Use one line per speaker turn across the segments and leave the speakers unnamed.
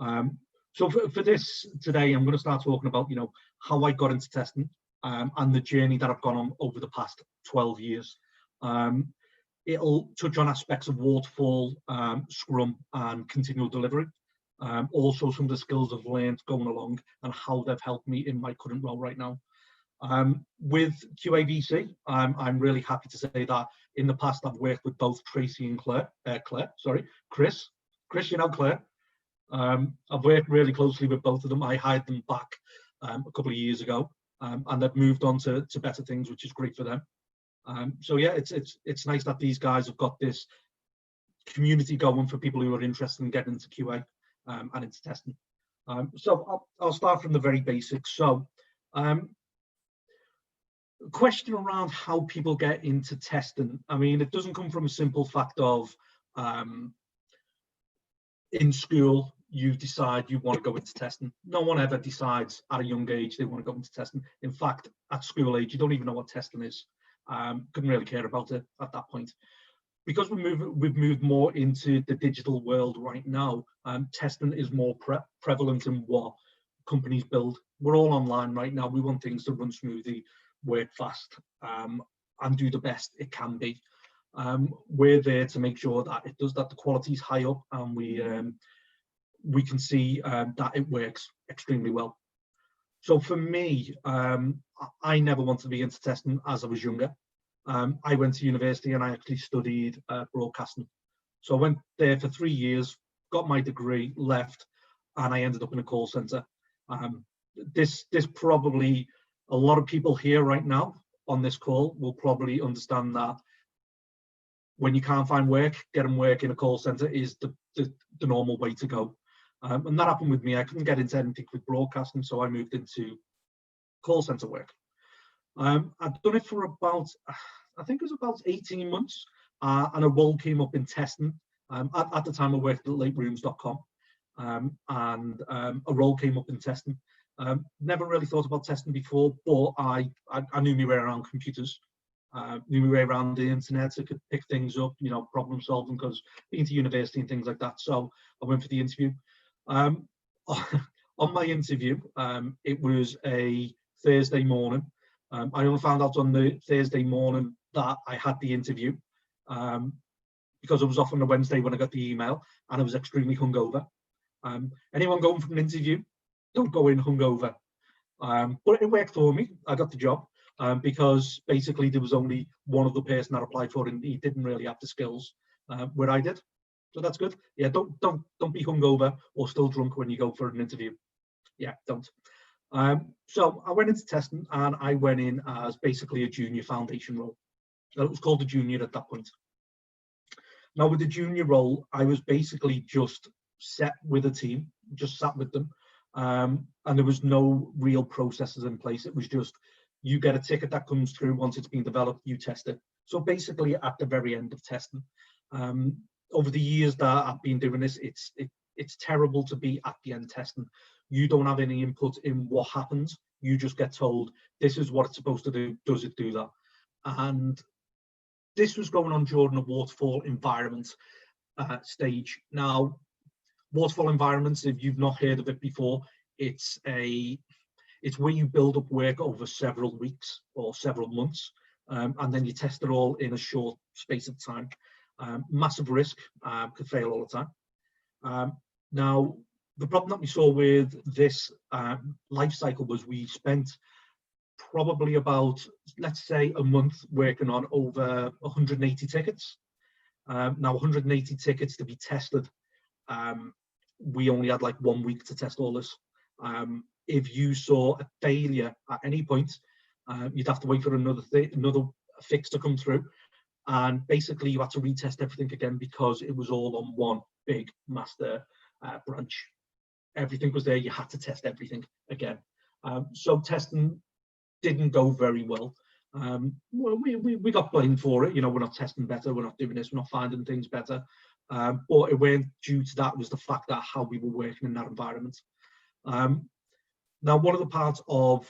So for this today, I'm going to start talking about, how I got into testing and the journey that I've gone on over the past 12 years. It'll touch on aspects of waterfall, Scrum, and continual delivery. Also some of the skills I've learned going along and how they've helped me in my current role right now. With QABC, I'm really happy to say that in the past I've worked with both Tracy and Chris, Claire. I've worked really closely with both of them. I hired them back a couple of years ago, and they've moved on to better things, which is great for them. So yeah, it's nice that these guys have got this community going for people who are interested in getting into QA and into testing. So I'll start from the very basics. So question around how people get into testing. I mean, it doesn't come from a simple fact of in school you decide you want to go into testing. No one ever decides at a young age they want to go into testing. In fact, at school age, you don't even know what testing is. Couldn't really care about it at that point. Because we've moved more into the digital world right now, testing is more prevalent in what companies build. We're all online right now. We want things to run smoothly, work fast, and do the best it can be. We're there to make sure that it does that, the quality is high up, and we can see that it works extremely well. So for me, I never wanted to be into testing as I was younger. I went to university and I actually studied broadcasting. So I went there for 3 years, got my degree, left, and I ended up in a call center. This probably, a lot of people here right now on this call will probably understand that when you can't find work, getting work in a call center is the normal way to go. And that happened with me. I couldn't get into anything with broadcasting, so I moved into call center work. I'd done it for about, I think it was about 18 months, and a role came up in testing. At the time I worked at laterooms.com, and a role came up in testing. Never really thought about testing before, but I knew my way around computers, knew my way around the internet. I could pick things up, problem solving, because being to university and things like that. So I went for the interview. On my interview, it was a Thursday morning. I only found out on the Thursday morning that I had the interview because I was off on the Wednesday when I got the email, and I was extremely hungover. Anyone going for an interview, don't go in hungover. But it worked for me. I got the job because basically there was only one other person that applied for it, and he didn't really have the skills where I did. So that's good. Yeah, don't be hungover or still drunk when you go for an interview. Yeah, don't. So I went into testing, and I went in as basically a junior foundation role. So it was called a junior at that point. Now with the junior role, I was basically just set with a team, just sat with them, and there was no real processes in place. It was just, you get a ticket that comes through. Once it's been developed, you test it. So basically at the very end of testing. Over the years that I've been doing this, it's terrible to be at the end testing. You don't have any input in what happens. You just get told, this is what it's supposed to do. Does it do that? And this was going on during a waterfall environment stage. Now, waterfall environments, if you've not heard of it before, it's where you build up work over several weeks or several months, and then you test it all in a short space of time. Massive risk, could fail all the time. Now, the problem that we saw with this life cycle was we spent probably about, let's say, a month working on over 180 tickets. Now, 180 tickets to be tested. We only had like 1 week to test all this. If you saw a failure at any point, you'd have to wait for another fix to come through. And basically you had to retest everything again because it was all on one big master branch. Everything was there. You had to test everything again. So testing didn't go very well. Well, we got blamed for it. We're not testing better. We're not doing this. We're not finding things better. But it weren't due to that. It was the fact that how we were working in that environment. Now, one of the parts of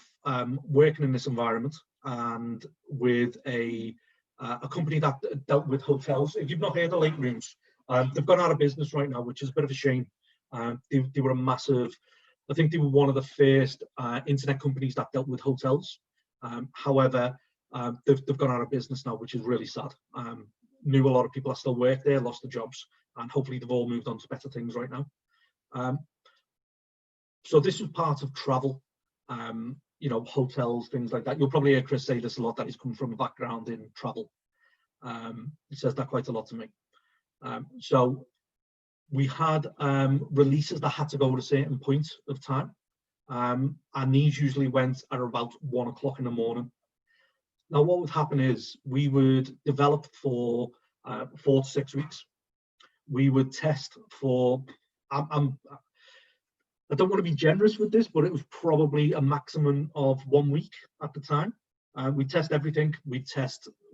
working in this environment and with a company that dealt with hotels. If you've not heard of Late Rooms, they've gone out of business right now, which is a bit of a shame. They were a massive, I think they were one of the first internet companies that dealt with hotels. However, they've gone out of business now, which is really sad. Knew a lot of people that still work there, lost their jobs, and hopefully they've all moved on to better things right now. So this was part of travel, you know, hotels, things like that. You'll probably hear Chris say this a lot, that he's come from a background in travel. He says that quite a lot to me. So we had releases that had to go at a certain point of time, and these usually went at about 1 o'clock in the morning. Now, what would happen is we would develop for 4 to 6 weeks. We would test for, I don't want to be generous with this, but it was probably a maximum of 1 week at the time. We test everything. We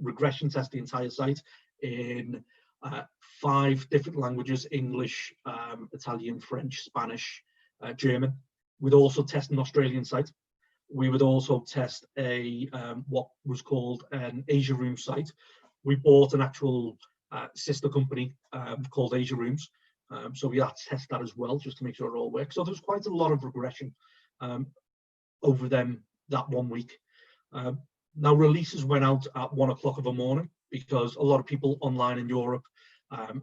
regression test the entire site in 5 different languages: English, Italian, French, Spanish, German. We'd also test an Australian site. We would also test a what was called an Asia Room site. We bought an actual sister company called Asia Rooms. So we had to test that as well, just to make sure it all works. So there was quite a lot of regression over them that 1 week. Now, releases went out at 1 o'clock of the morning because a lot of people online in Europe are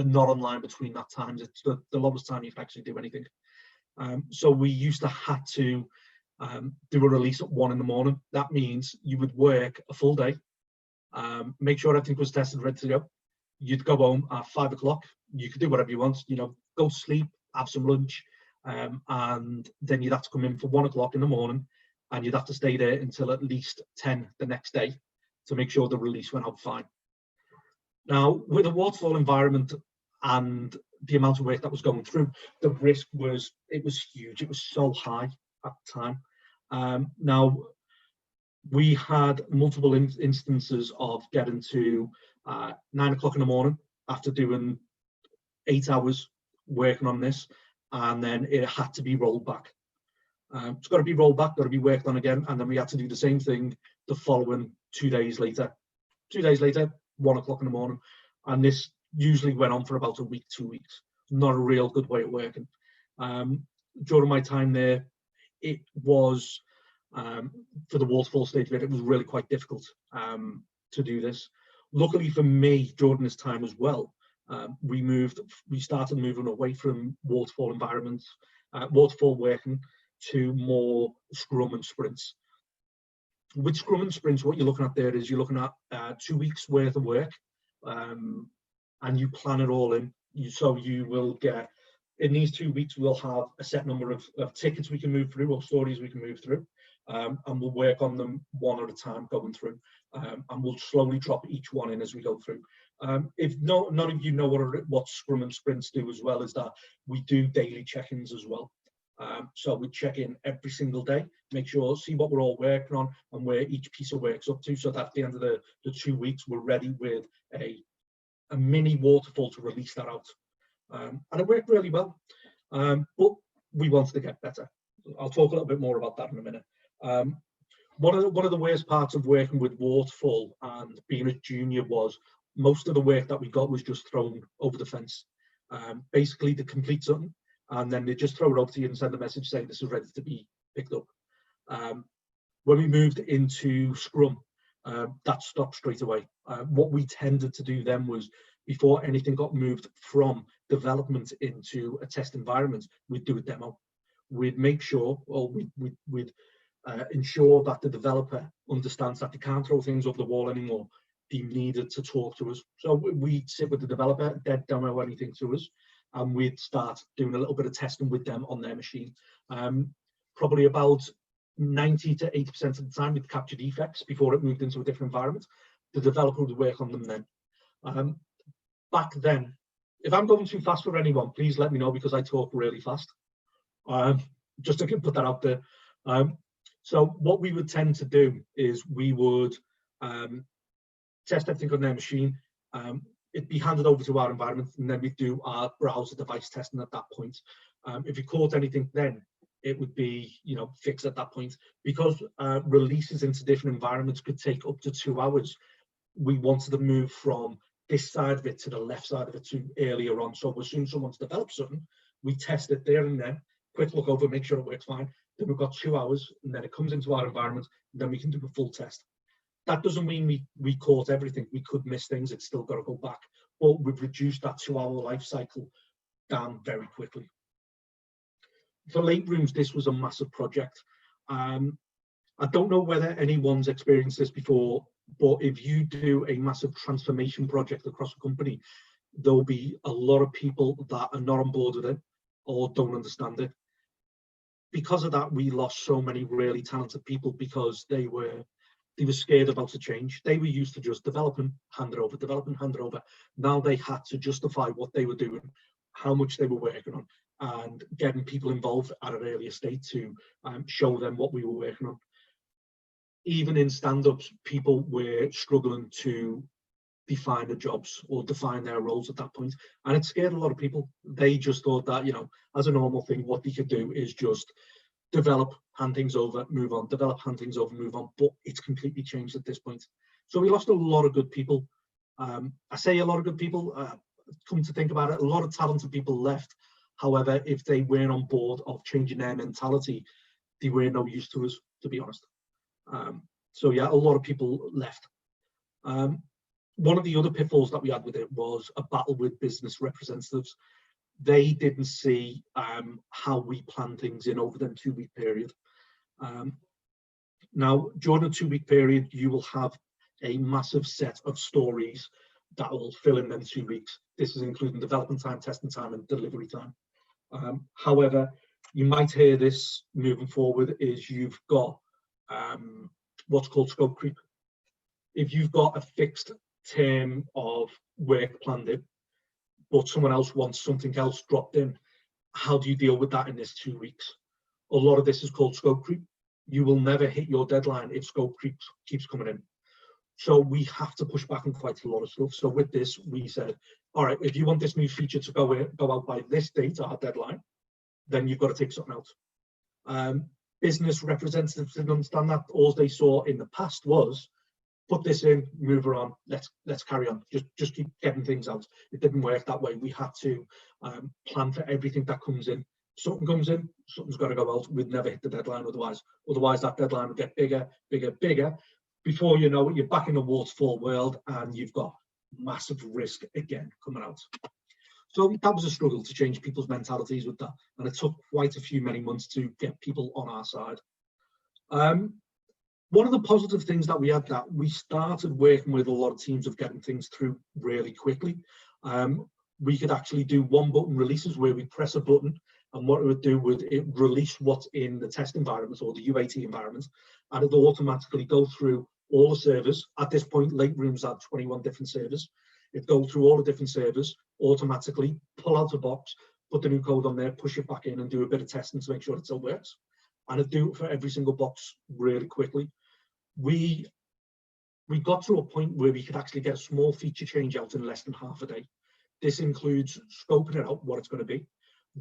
not online between that time. It's the lowest time you can actually do anything. So we used to have to do a release at 1 in the morning. That means you would work a full day, make sure everything was tested, ready to go. You'd go home at 5 o'clock. You could do whatever you want, you know, go to sleep, have some lunch, and then you'd have to come in for 1 o'clock in the morning, and you'd have to stay there until at least 10 the next day to make sure the release went out fine. Now, with a waterfall environment and the amount of work that was going through, the risk was huge. It was so high at the time. Now, we had multiple instances of getting to 9 o'clock in the morning after doing 8 hours working on this, and then it had to be rolled back. It's got to be rolled back, got to be worked on again, and then we had to do the same thing the following 2 days later. 2 days later, 1 o'clock in the morning, and this usually went on for about a week, 2 weeks. Not a real good way of working. During my time there, it was, for the waterfall stage of it, it was really quite difficult to do this. Luckily for me, during this time as well, we started moving away from waterfall environments, waterfall working, to more Scrum and sprints. With Scrum and sprints, what you're looking at there is you're looking at 2 weeks worth of work, and you plan it all in. So you will get, in these 2 weeks, we'll have a set number of tickets we can move through, or stories we can move through, and we'll work on them one at a time going through, and we'll slowly drop each one in as we go through. If none of you know what Scrum and sprints do as well, is that we do daily check-ins as well. So we check in every single day, make sure, see what we're all working on and where each piece of work's up to, so that at the end of the 2 weeks, we're ready with a mini waterfall to release that out. And it worked really well, but we wanted to get better. I'll talk a little bit more about that in a minute. One of the worst parts of working with waterfall and being a junior was most of the work that we got was just thrown over the fence. Basically, to complete something, and then they just throw it over to you and send a message saying this is ready to be picked up. When we moved into Scrum, that stopped straight away. What we tended to do then was, before anything got moved from development into a test environment, we'd do a demo. We'd make sure, or we'd ensure that the developer understands that they can't throw things over the wall anymore. They needed to talk to us. So we'd sit with the developer, they'd demo anything to us, and we'd start doing a little bit of testing with them on their machine. Probably about 90 to 80% of the time, we'd capture defects before it moved into a different environment. The developer would work on them then. Back then, if I'm going too fast for anyone, please let me know, because I talk really fast. Just to put that out there. So what we would tend to do is we would test everything on their machine. It'd be handed over to our environment, and then we do our browser device testing at that point. If you caught anything then, it would be, fixed at that point. Because releases into different environments could take up to 2 hours, we wanted to move from this side of it to the left side of it to earlier on. So as soon as someone's developed something, we test it there and then, quick look over, make sure it works fine. Then we've got 2 hours, and then it comes into our environment, and then we can do a full test. That doesn't mean we caught everything. We could miss things. It's still got to go back. But we've reduced that 2-hour life cycle down very quickly. For late rooms, this was a massive project. I don't know whether anyone's experienced this before, but if you do a massive transformation project across a company, there'll be a lot of people that are not on board with it or don't understand it. Because of that, we lost so many really talented people because they were scared about the change. They were used to just developing, hand it over, developing, hand it over. Now they had to justify what they were doing, how much they were working on, and getting people involved at an earlier stage to show them what we were working on. Even in stand-ups, people were struggling to define the jobs or define their roles at that point, and it scared a lot of people. They just thought that, you know, as a normal thing, what they could do is just develop, hand things over, move on, develop, hand things over, move on. But it's completely changed at this point. So we lost a lot of good people. I say a lot of good people, come to think about it, a lot of talented people left. However, if they weren't on board of changing their mentality, they were no use to us, to be honest. So yeah, a lot of people left. One of the other pitfalls that we had with it was a battle with business representatives. They didn't see how we plan things in over them 2-week period. Now, during a 2-week period, you will have a massive set of stories that will fill in them 2 weeks. This is including development time, testing time, and delivery time. However, you might hear this moving forward is you've got what's called scope creep. If you've got a fixed term of work planned in, but someone else wants something else dropped in, how do you deal with that in this 2 weeks? A lot of this is called scope creep. You will never hit your deadline if scope creep keeps coming in. So we have to push back on quite a lot of stuff. So with this, we said, all right, if you want this new feature to go out by this date, our deadline, then you've got to take something else. Business representatives didn't understand that. All they saw in the past was, put this in, move her on, let's carry on, just keep getting things out. It didn't work that way. We had to plan for everything that comes in. Something comes in, something's got to go out. We'd never hit the deadline otherwise. Otherwise, that deadline would get bigger, bigger, bigger. Before you know it, you're back in the waterfall world and you've got massive risk again coming out. So that was a struggle to change people's mentalities with that. And it took quite a few many months to get people on our side. One of the positive things that we had, that we started working with a lot of teams of getting things through really quickly. We could actually do one button releases where we press a button, and what it would do would it release what's in the test environment or the UAT environment, and it will automatically go through all the servers. At this point, late rooms had 21 different servers. It'd go through all the different servers, automatically pull out a box, put the new code on there, push it back in and do a bit of testing to make sure it still works. And it'd do it for every single box really quickly. We got to a point where we could actually get a small feature change out in less than half a day. This includes scoping it out, what it's going to be,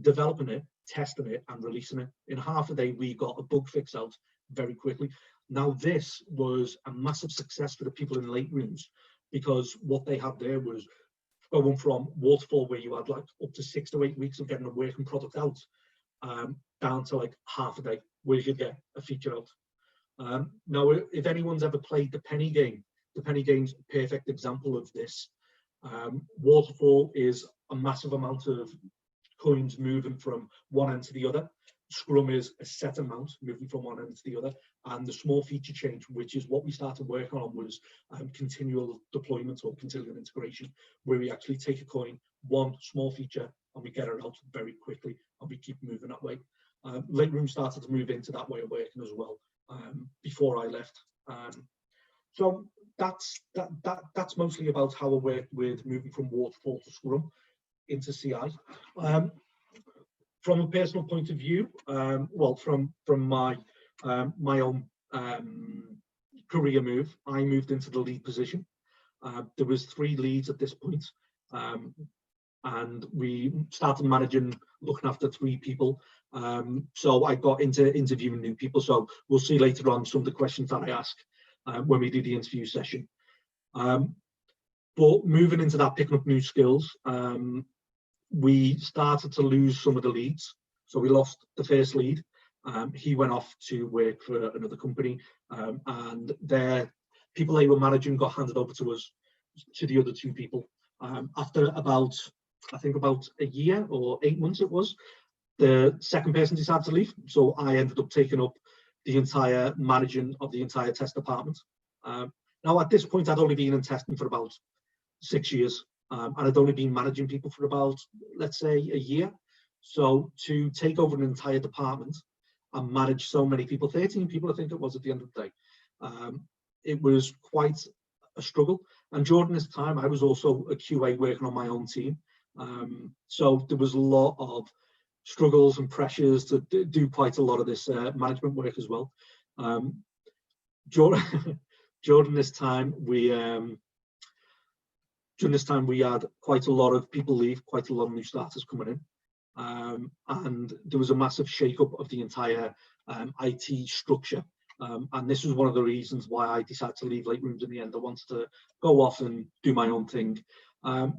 developing it, testing it, and releasing it. In half a day, we got a bug fix out very quickly. Now, this was a massive success for the people in late rooms, because what they had there was going from waterfall, where you had like up to 6 to 8 weeks of getting a working product out, down to like half a day where you could get a feature out. Now, if anyone's ever played the penny game, the penny game's a perfect example of this. Waterfall is a massive amount of coins moving from one end to the other. Scrum is a set amount moving from one end to the other. And the small feature change, which is what we started working on, was continual deployment or continual integration, where we actually take a coin, one small feature, and we get it out very quickly, and we keep moving that way. Late Room started to move into that way of working as well before I left. So that's mostly about how I worked with moving from Waterfall to Scrum into CI. From a personal point of view, well, from my my own career move, I moved into the lead position. There was 3 leads at this point, and we started managing, looking after 3 people. So I got into interviewing new people. So we'll see later on some of the questions that I ask when we do the interview session. But moving into that, picking up new skills, we started to lose some of the leads. So we lost the first lead. He went off to work for another company, and their people they were managing got handed over to us, to the other two people. After about, I think about a year or 8 months it was, the second person decided to leave. So I ended up taking up the entire managing of the entire test department. Now at this point, I'd only been in testing for about 6 years, and I'd only been managing people for about, let's say, a year. So to take over an entire department and manage so many people, 13 people, I think it was at the end of the day, it was quite a struggle. And during this time, I was also a QA working on my own team. So there was a lot of struggles and pressures to do quite a lot of this management work as well. During this time, we had quite a lot of people leave, quite a lot of new starters coming in. And there was a massive shake-up of the entire IT structure. And this was one of the reasons why I decided to leave Late Rooms in the end. I wanted to go off and do my own thing.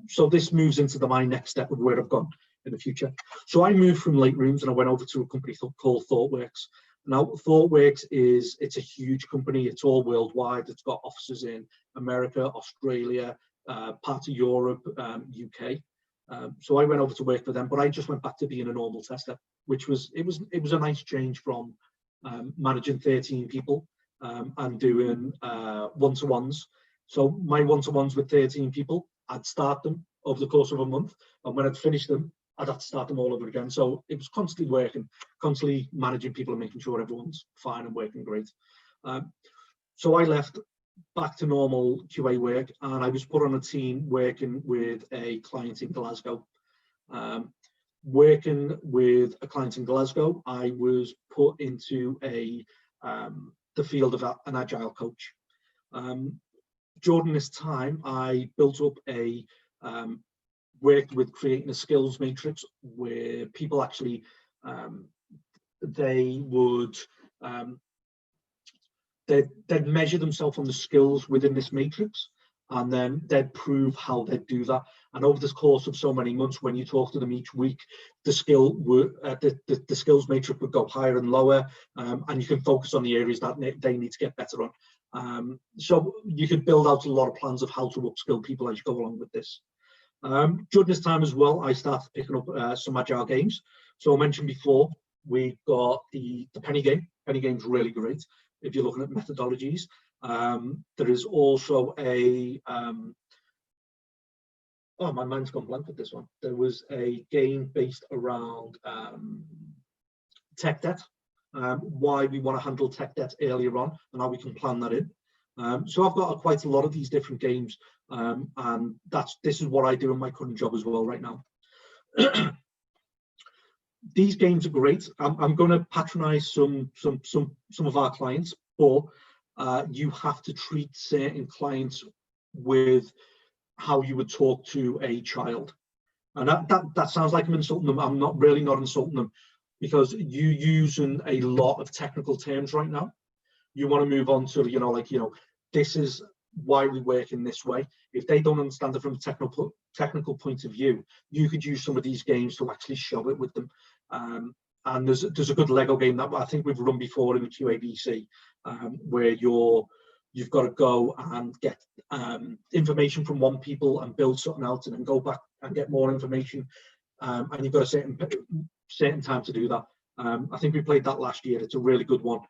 So this moves into my next step of where I've gone in the future. So I moved from Late Rooms and I went over to a company called ThoughtWorks. Now, ThoughtWorks it's a huge company. It's all worldwide. It's got offices in America, Australia, parts of Europe, UK. So I went over to work for them, but I just went back to being a normal tester, which was a nice change from managing 13 people and doing one-to-ones. So my one-to-ones with 13 people, I'd start them over the course of a month, and when I'd finish them, I'd have to start them all over again. So it was constantly working, constantly managing people and making sure everyone's fine and working great. So I left back to normal QA work, and I was put on a team working with a client in Glasgow. Working with a client in Glasgow, I was put into the field of an agile coach. During this time, I built up worked with creating a skills matrix where people actually they'd measure themselves on the skills within this matrix, and then they'd prove how they'd do that. And over the course of so many months, when you talk to them each week, the skills matrix would go higher and lower, and you can focus on the areas that they need to get better on. So you could build out a lot of plans of how to upskill people as you go along with this. During this time as well, I started picking up some agile games. So I mentioned before, we've got the penny game. Penny game's really great if you're looking at methodologies. There is also oh, my mind's gone blank with this one. There was a game based around tech debt, why we want to handle tech debt earlier on and how we can plan that in. So I've got quite a lot of these different games, and this is what I do in my current job as well right now. These games are great. I'm going to patronize some of our clients, but you have to treat certain clients with how you would talk to a child. And that sounds like I'm insulting them. I'm not insulting them, because you're using a lot of technical terms right now. You want to move on to, this is why we work in this way. If they don't understand it from a technical point of view, you could use some of these games to actually show it with them. And there's a good Lego game that I think we've run before in the QABC, where you've got to go and get information from one people and build something else, and then go back and get more information, and you've got a certain time to do that. I think we played that last year. It's a really good one.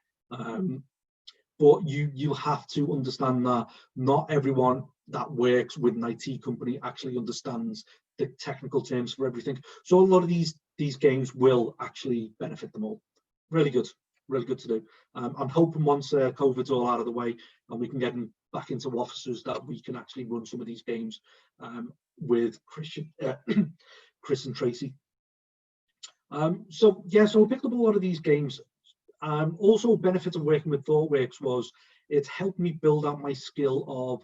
But you have to understand that not everyone that works with an IT company actually understands the technical terms for everything. So a lot of these games will actually benefit them all. Really good to do. I'm hoping once COVID's all out of the way and we can get them back into offices, that we can actually run some of these games with Chris and Tracy. So we picked up a lot of these games. Also, a benefit of working with ThoughtWorks was it helped me build out my skill of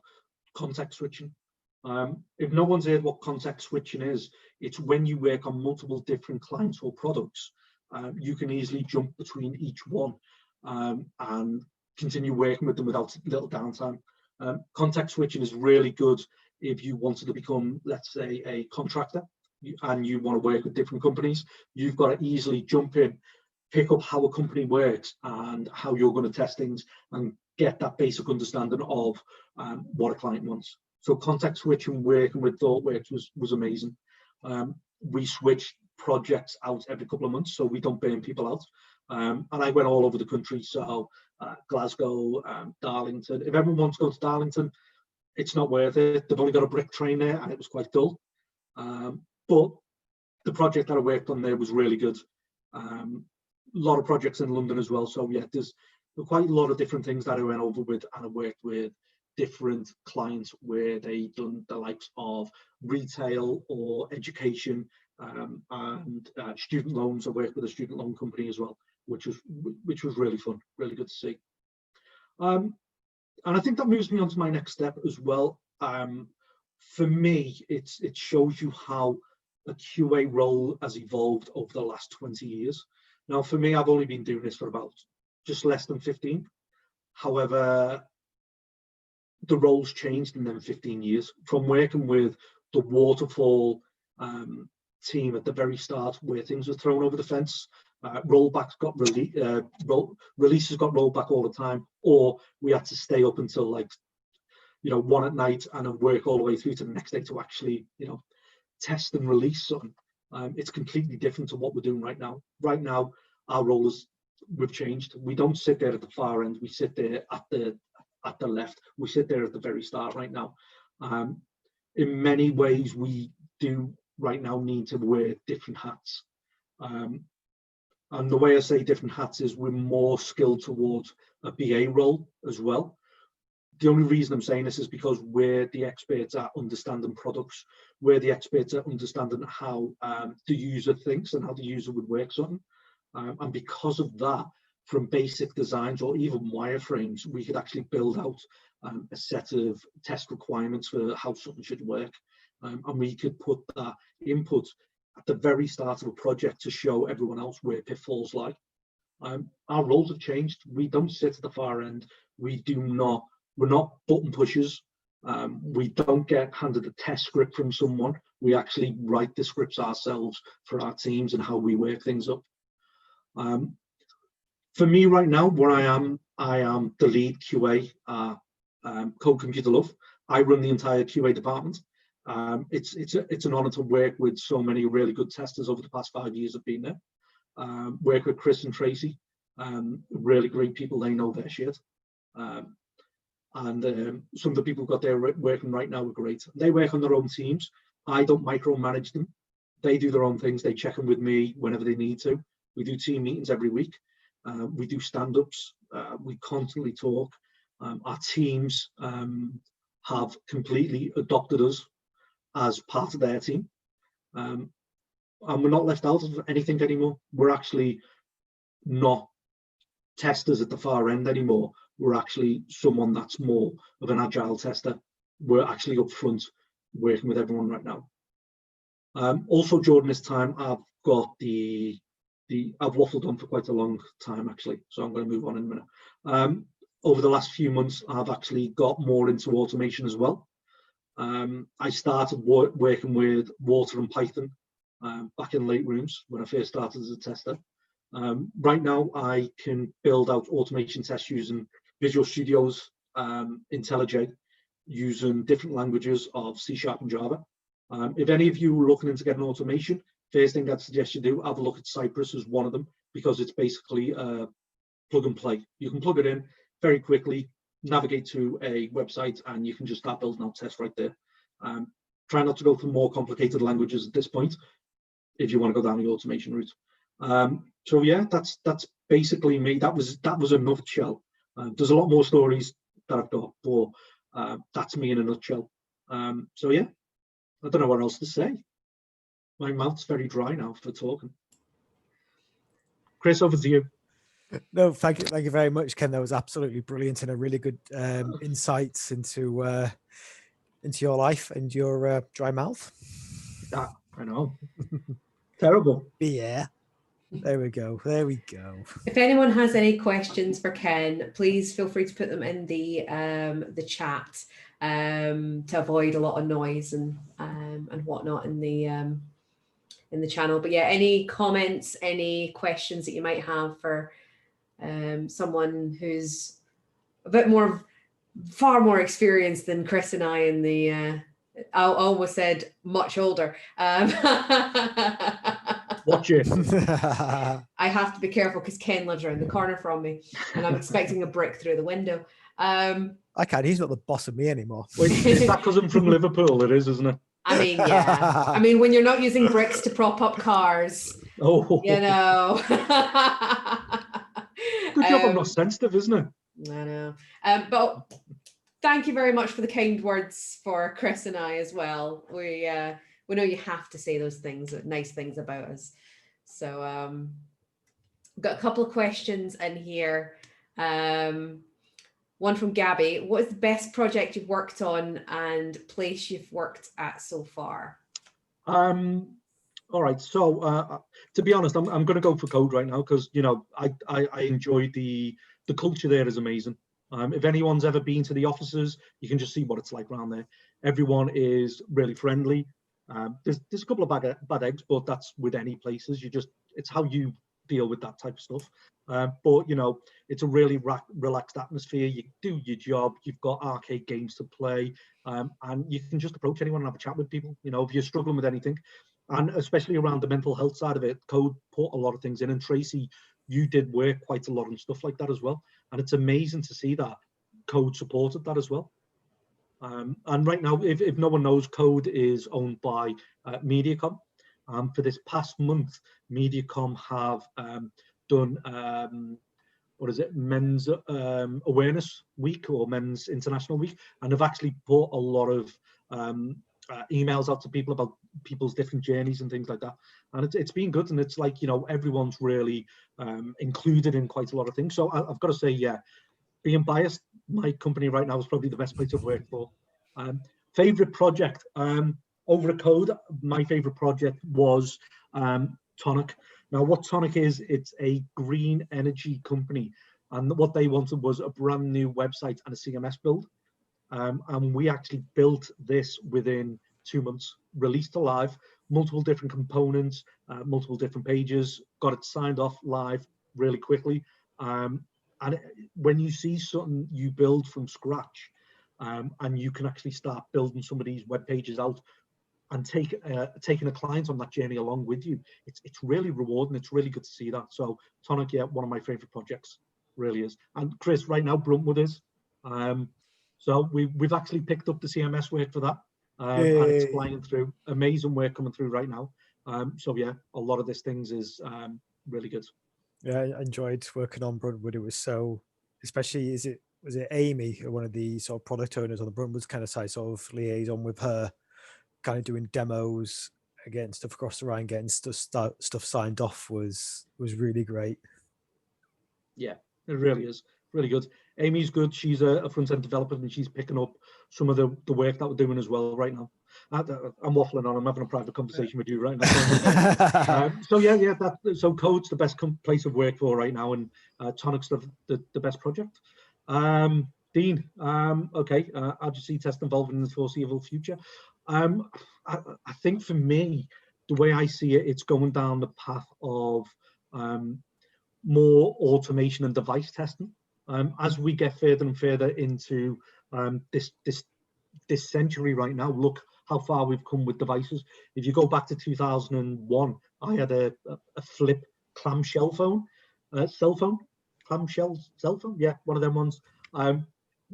context switching. If no one's heard what context switching is, it's when you work on multiple different clients or products, you can easily jump between each one and continue working with them without little downtime. Context switching is really good if you wanted to become, let's say, a contractor and you want to work with different companies, you've got to easily jump in, pick up how a company works and how you're going to test things, and get that basic understanding of what a client wants. So context switch and working with ThoughtWorks was amazing. We switched projects out every couple of months so we don't burn people out. And I went all over the country, so Glasgow, Darlington. If everyone wants to go to Darlington, it's not worth it. They've only got a brick train there and it was quite dull. But the project that I worked on there was really good. A lot of projects in London as well. So yeah, there's quite a lot of different things that I went over with, and I worked with different clients where they done the likes of retail or education, and student loans. I worked with a student loan company as well, which was really fun, really good to see. And I think that moves me on to my next step as well. For me, it shows you how a QA role has evolved over the last 20 years. Now, for me, I've only been doing this for about just less than 15. However, the roles changed in them 15 years, from working with the waterfall team at the very start, where things were thrown over the fence. Rollbacks got releases got rolled back all the time, or we had to stay up until, like, 1 at night and then work all the way through to the next day to actually, test and release something. It's completely different to what we're doing right now. Right now, our roles, we've changed. We don't sit there at the far end. We sit there at the left. We sit there at the very start right now. In many ways, we do right now need to wear different hats. And the way I say different hats is we're more skilled towards a BA role as well. The only reason I'm saying this is because we're the experts at understanding products. We're the experts at understanding how the user thinks and how the user would work something. And because of that, from basic designs or even wireframes, we could actually build out a set of test requirements for how something should work. And we could put that input at the very start of a project to show everyone else where pitfalls lie. Our roles have changed. We don't sit at the far end. We're not button pushers. We don't get handed a test script from someone. We actually write the scripts ourselves for our teams and how we work things up. For me right now, where I am the lead QA at Code ComputerLove. I run the entire QA department. It's an honor to work with so many really good testers over the past 5 years I've been there. Work with Chris and Tracy, really great people. They know their shit. And some of the people got there working right now are great. They work on their own teams. I don't micromanage them. They do their own things. They check in with me whenever they need to. We do team meetings every week. We do stand-ups. We constantly talk. Our teams have completely adopted us as part of their team. And we're not left out of anything anymore. We're actually not testers at the far end anymore. We're actually someone that's more of an agile tester. We're actually up front working with everyone right now. Also during this time, I've got I've waffled on for quite a long time actually, so I'm going to move on in a minute. Over the last few months, I've actually got more into automation as well. I started working with Water and Python back in late rooms when I first started as a tester. Right now, I can build out automation tests using Visual Studio's IntelliJ, using different languages of C# and Java. If any of you are looking into getting automation, first thing I'd suggest you do, have a look at Cypress as one of them, because it's basically plug and play. You can plug it in very quickly, navigate to a website, and you can just start building out tests right there. Try not to go for more complicated languages at this point if you want to go down the automation route. So yeah, that's basically me. That was a nutshell. There's a lot more stories that I've got, but that's me in a nutshell. So yeah, I don't know what else to say. My mouth's very dry now for talking. Chris, over to you.
No, thank you very much, Ken. That was absolutely brilliant and a really good insights into your life and your dry mouth.
Yeah, I know. Terrible.
Yeah. There we go. There we go.
If anyone has any questions for Ken, please feel free to put them in the chat. to avoid a lot of noise and whatnot in the channel. But yeah, any comments, any questions that you might have for someone who's a bit more, far more experienced than Chris and I in the, I almost said much older.
Watch it.
I have to be careful because Ken lives around the corner from me and I'm expecting a brick through the window.
I can't, he's not the boss of me anymore.
Wait, is that because I'm from Liverpool? It is, isn't it?
I mean, yeah. I mean, when you're not using bricks to prop up cars, you know.
Good job I'm not sensitive, isn't it?
I know. But thank you very much for the kind words for Chris and I as well. We know you have to say those things, nice things about us. So got a couple of questions in here. One from Gabbi. What is the best project you've worked on and place you've worked at so far?
All right. So to be honest, I'm going to go for Code right now because, you know, I enjoyed the culture there is amazing. If anyone's ever been to the offices, you can just see what it's like around there. Everyone is really friendly. There's a couple of bad eggs, but that's with any places. It's how you deal with that type of stuff. But you know, it's a really relaxed atmosphere. You do your job. You've got arcade games to play, and you can just approach anyone and have a chat with people. You know, if you're struggling with anything, and especially around the mental health side of it, Code put a lot of things in. And Tracy, you did work quite a lot on stuff like that as well. And it's amazing to see that Code supported that as well. And right now, if no one knows, Code is owned by Mediacom. For this past month, Mediacom have done Men's Awareness Week or Men's International Week, and have actually put a lot of emails out to people about people's different journeys and things like that. And it's been good, and it's like, you know, everyone's really included in quite a lot of things. So I've got to say, yeah, being biased, my company right now is probably the best place I've worked for. Favorite project over at Code, my favorite project was Tonic. Now, what Tonic is, it's a green energy company, and what they wanted was a brand new website and a CMS build. And we actually built this within 2 months, released to live, multiple different components, multiple different pages, got it signed off live really quickly. And when you see something you build from scratch, and you can actually start building some of these web pages out and taking a client on that journey along with you, it's really rewarding. It's really good to see that. So Tonic, yeah, one of my favorite projects, really is. And Chris, right now Bruntwood is. So we've actually picked up the CMS work for that, and it's flying through. Amazing work coming through right now. So yeah, a lot of this things is really good.
Yeah, I enjoyed working on Bruntwood. It was so, especially was it Amy, one of the sort of product owners on the Bruntwood kind of side, sort of liaison with her, kind of doing demos, getting stuff across the line, getting stuff signed off was really great. Yeah,
it really is really good. Amy's good. She's a front-end developer, and she's picking up some of the work that we're doing as well right now. I'm waffling on. I'm having a private conversation with you right now. So yeah. So Code's the best place of work for right now, and Tonic's the best project. Dean, okay. How do you see test evolving in the foreseeable future? I think for me, the way I see it, it's going down the path of more automation and device testing. As we get further and further into this century right now, look how far we've come with devices. If you go back to 2001, I had a flip clamshell phone, cell phone, yeah, one of them ones.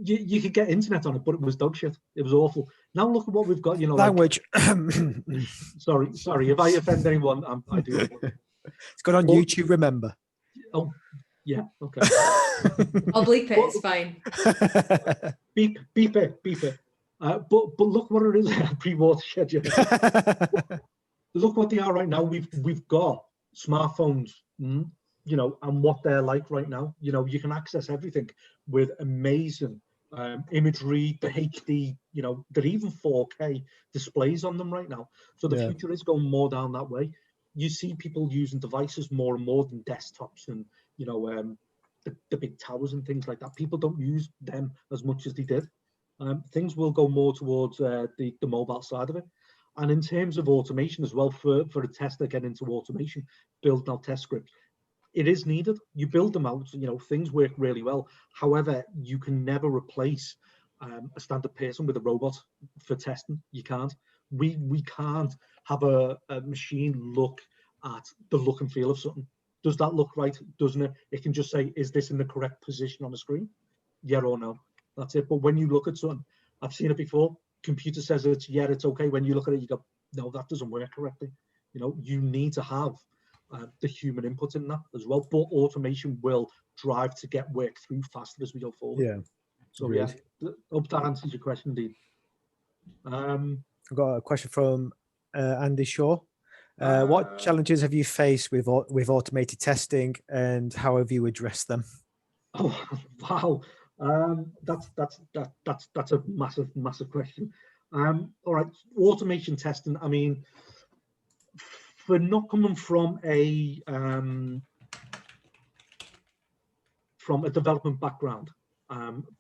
You could get internet on it, but it was dog shit. It was awful. Now look at what we've got. You know,
language.
Like, sorry. If I offend anyone, I do.
It's got on YouTube. Remember.
Oh, yeah. Okay.
I'll bleep it. It's fine.
Beep it. But look what it is. Pre-watershed. Look what they are right now. We've got smartphones. You know, and what they're like right now. You know, you can access everything with amazing imagery, the HD, you know, they're even 4K displays on them right now. So the future is going more down that way. You see people using devices more and more than desktops and, the big towers and things like that. People don't use them as much as they did. things will go more towards the mobile side of it. And in terms of automation as well, for a tester getting into automation, building out test scripts, it is needed. You build them out, you know, things work really well. However, you can never replace a standard person with a robot for testing. You can't. We can't have a machine look at the look and feel of something. Does that look right? Doesn't it? It can just say, is this in the correct position on the screen? Yeah or no. That's it. But when you look at something, I've seen it before. Computer says it's okay. When you look at it, you go, no, that doesn't work correctly. You know, you need to have the human input in that as well. But automation will drive to get work through faster as we go forward.
Yeah.
So
Agreed.
yeah, hope that answers your question, indeed.
I've got a question from Andy Shaw. What challenges have you faced with automated testing, and how have you addressed them?
Oh wow, that's a massive question. All right, automation testing. I mean, for not coming from a development background,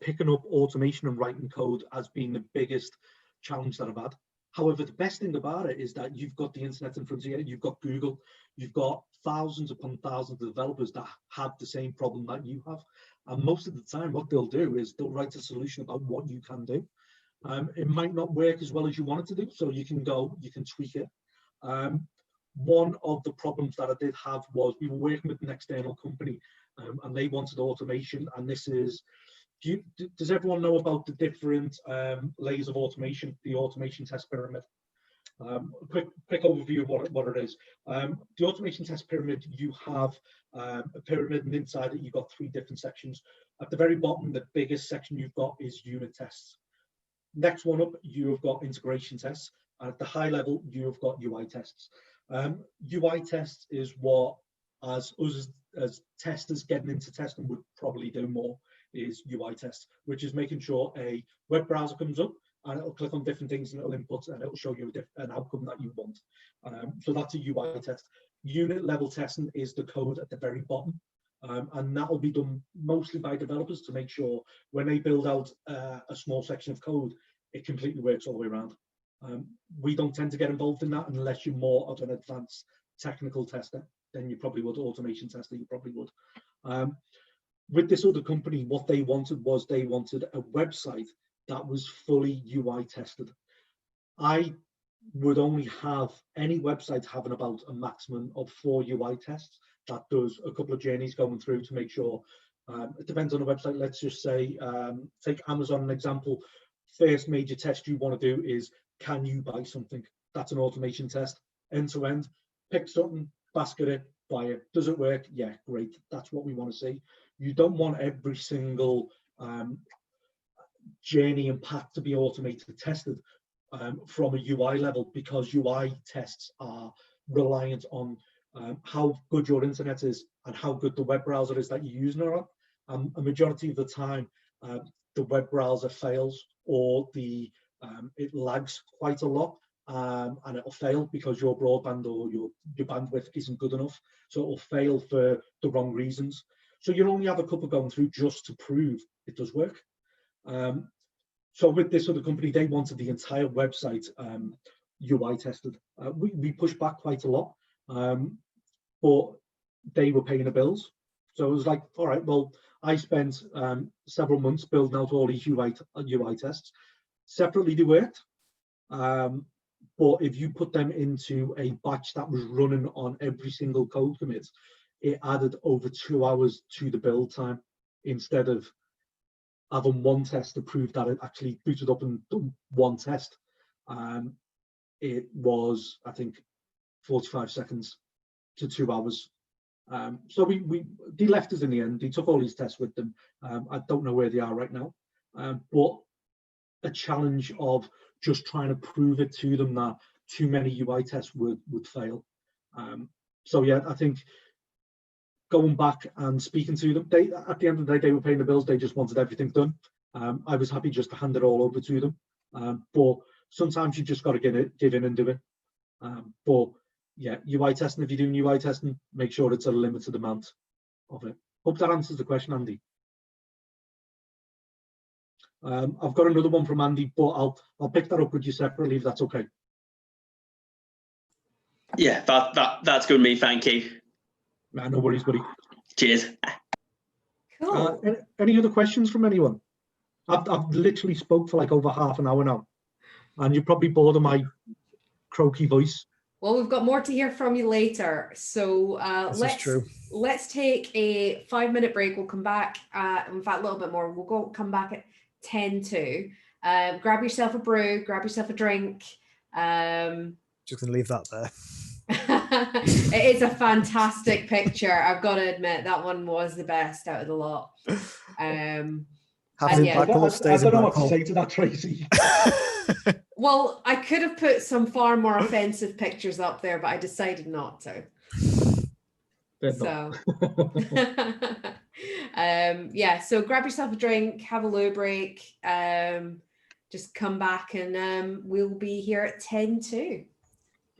picking up automation and writing code has been the biggest challenge that I've had. However, the best thing about it is that you've got the internet in front of you, you've got Google, you've got thousands upon thousands of developers that have the same problem that you have. And most of the time, what they'll do is they'll write a solution about what you can do. It might not work as well as you want it to do, so you can tweak it. One of the problems that I did have was we were working with an external company, and they wanted automation. And this is, does everyone know about the different layers of automation, the automation test pyramid? Quick overview of what it is. The automation test pyramid, you have a pyramid, and inside it you've got 3 different sections. At the very bottom, the biggest section you've got is unit tests. Next one up, you've got integration tests, and at the high level, you've got UI tests. UI tests is what, as us as testers getting into testing would probably do more, is UI tests, which is making sure a web browser comes up and it'll click on different things and it'll input and it'll show you an outcome that you want. So that's a UI test. Unit level testing is the code at the very bottom, and that will be done mostly by developers to make sure when they build out a small section of code, it completely works all the way around. We don't tend to get involved in that unless you're more of an advanced technical tester. Then you probably would, automation tester, you probably would. With this other company, what they wanted was they wanted a website that was fully UI tested. I would only have any website having about a maximum of 4 UI tests. That does a couple of journeys going through to make sure, it depends on the website. Let's just say, take Amazon an example. First major test you want to do is, can you buy something? That's an automation test, end to end. Pick something, basket it, buy it. Does it work? Yeah, great. That's what we want to see. You don't want every single journey and path to be automated tested from a UI level, because UI tests are reliant on how good your internet is and how good the web browser is that you're using it on. A majority of the time, the web browser fails, or it lags quite a lot, and it'll fail because your broadband or your bandwidth isn't good enough. So it'll fail for the wrong reasons. So you only have a couple going through just to prove it does work. So with this other company, they wanted the entire website UI tested. We pushed back quite a lot, but they were paying the bills. So it was like, all right, well, I spent several months building out all these UI tests. Separately, they worked. But if you put them into a batch that was running on every single code commit, it added over 2 hours to the build time, instead of having one test to prove that it actually booted up and done one test. It was, I think, 45 seconds to 2 hours. So they left us in the end. They took all these tests with them. I don't know where they are right now, but a challenge of just trying to prove it to them that too many UI tests would fail. So yeah, I think going back and speaking to them, at the end of the day, they were paying the bills. They just wanted everything done. I was happy just to hand it all over to them. But sometimes you just got to give in and do it. But yeah, UI testing, if you're doing UI testing, make sure it's a limited amount of it. Hope that answers the question, Andy. I've got another one from Andy, but I'll pick that up with you separately if that's okay.
Yeah, that's good with me. Thank you.
No worries, buddy.
Cheers.
Cool.
Any other questions from anyone? I've literally spoke for like over half an hour now, and you're probably bored of my croaky voice.
Well, we've got more to hear from you later. So let's take a 5-minute break. We'll come back, in fact, a little bit more. We'll come back at 10 to. Grab yourself a brew, grab yourself a drink.
Just gonna leave that there.
It is a fantastic picture. I've got to admit, that one was the best out of the lot.
I don't know what to say to that, Tracy.
Well, I could have put some far more offensive pictures up there, but I decided not to. So, yeah, so grab yourself a drink, have a loo break, just come back, and we'll be here at 10 to.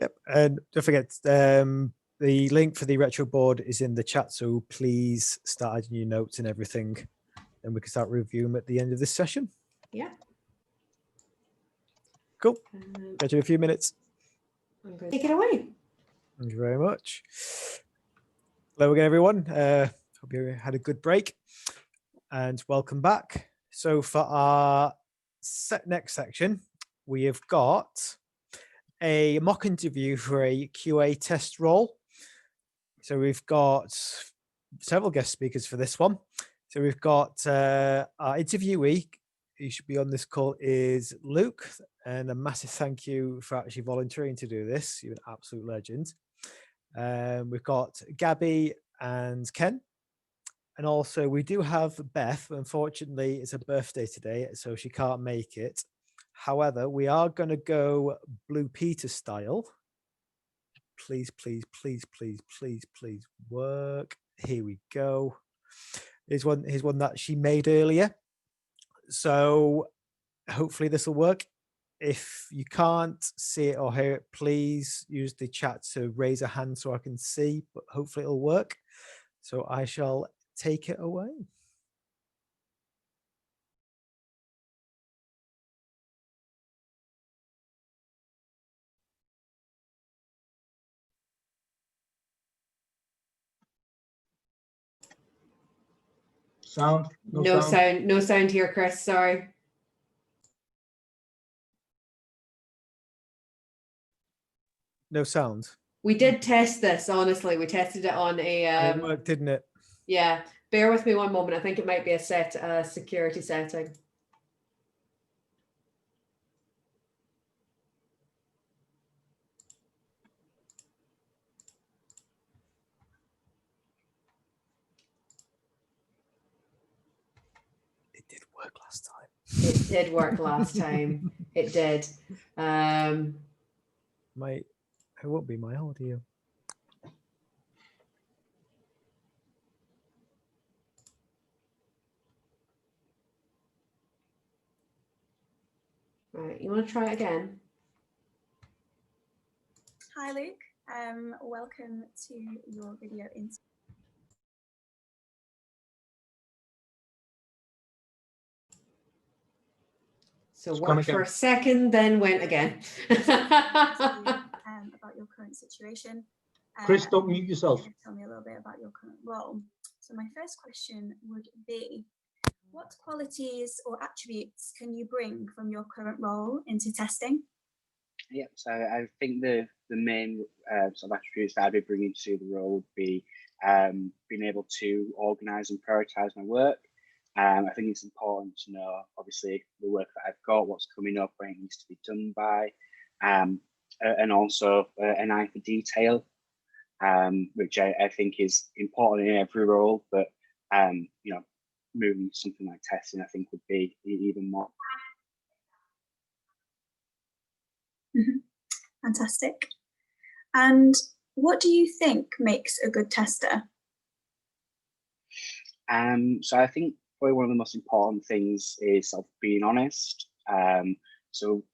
Yep, and don't forget, the link for the retro board is in the chat, so please start adding your notes and everything, and we can start reviewing at the end of this session.
Yeah.
Cool. Catch you in a few minutes.
Take it away.
Thank you very much. Hello again, everyone. Hope you had a good break, and welcome back. So for our next section, we have got a mock interview for a QA test role. So we've got several guest speakers for this one. So we've got our interviewee, who should be on this call, is Luke, and a massive thank you for actually volunteering to do this. You're an absolute legend. We've got Gabbi and Ken, and also we do have Beth. Unfortunately, it's her birthday today, so she can't make it. However, we are going to go Blue Peter style. Please, please, please, please, please, please work. Here we go. Here's one that she made earlier. So hopefully this will work. If you can't see it or hear it, please use the chat to raise a hand so I can see, but hopefully it'll work. So I shall take it away.
Sound?
No sound. No sound here, Chris. Sorry.
No sound.
We did test this, honestly. We tested it on a...
it worked, didn't it?
Yeah. Bear with me one moment. I think it might be a security setting.
It did work last time.
It did work last time. It did.
It won't be my audio.
Right, you want to try it again?
Hi, Luke. Welcome to your video interview.
So worked for a second, then went again.
About your current situation.
Chris, don't mute yourself.
Tell me a little bit about your current role. So my first question would be, what qualities or attributes can you bring from your current role into testing?
Yeah, so I think the main sort of attributes that I'd be bringing to the role would be being able to organise and prioritise my work. I think it's important to know, obviously, the work that I've got, what's coming up, where it needs to be done by, and also an eye for detail, which I think is important in every role, but you know, moving to something like testing, I think, would be even more.
Fantastic. And what do you think makes a good tester?
So I think probably one of the most important things is sort of being honest. So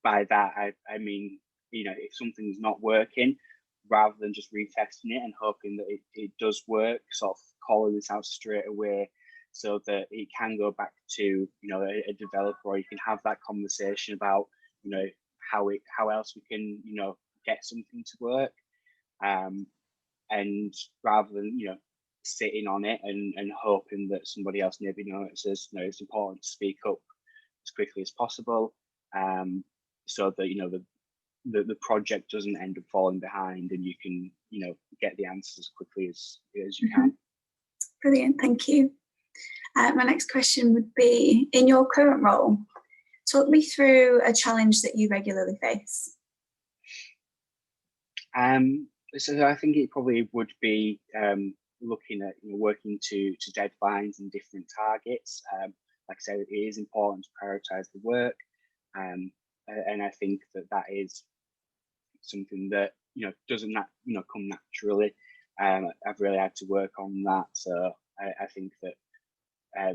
by that, I mean, you know, if something's not working, rather than just retesting it and hoping that it does work, sort of calling this out straight away so that it can go back to, you know, a developer, or you can have that conversation about, you know, how else we can, you know, get something to work, and rather than, you know, sitting on it and hoping that somebody else maybe notices, you know, it's important to speak up as quickly as possible, so that, you know, the project doesn't end up falling behind, and you can, you know, get the answers as quickly as you can.
Brilliant, thank you. My next question would be, in your current role, talk me through a challenge that you regularly face.
So I think it probably would be looking at, you know, working to deadlines and different targets. Like I said, it is important to prioritize the work, and I think that is something that, you know, doesn't come naturally. I've really had to work on that. So I think that,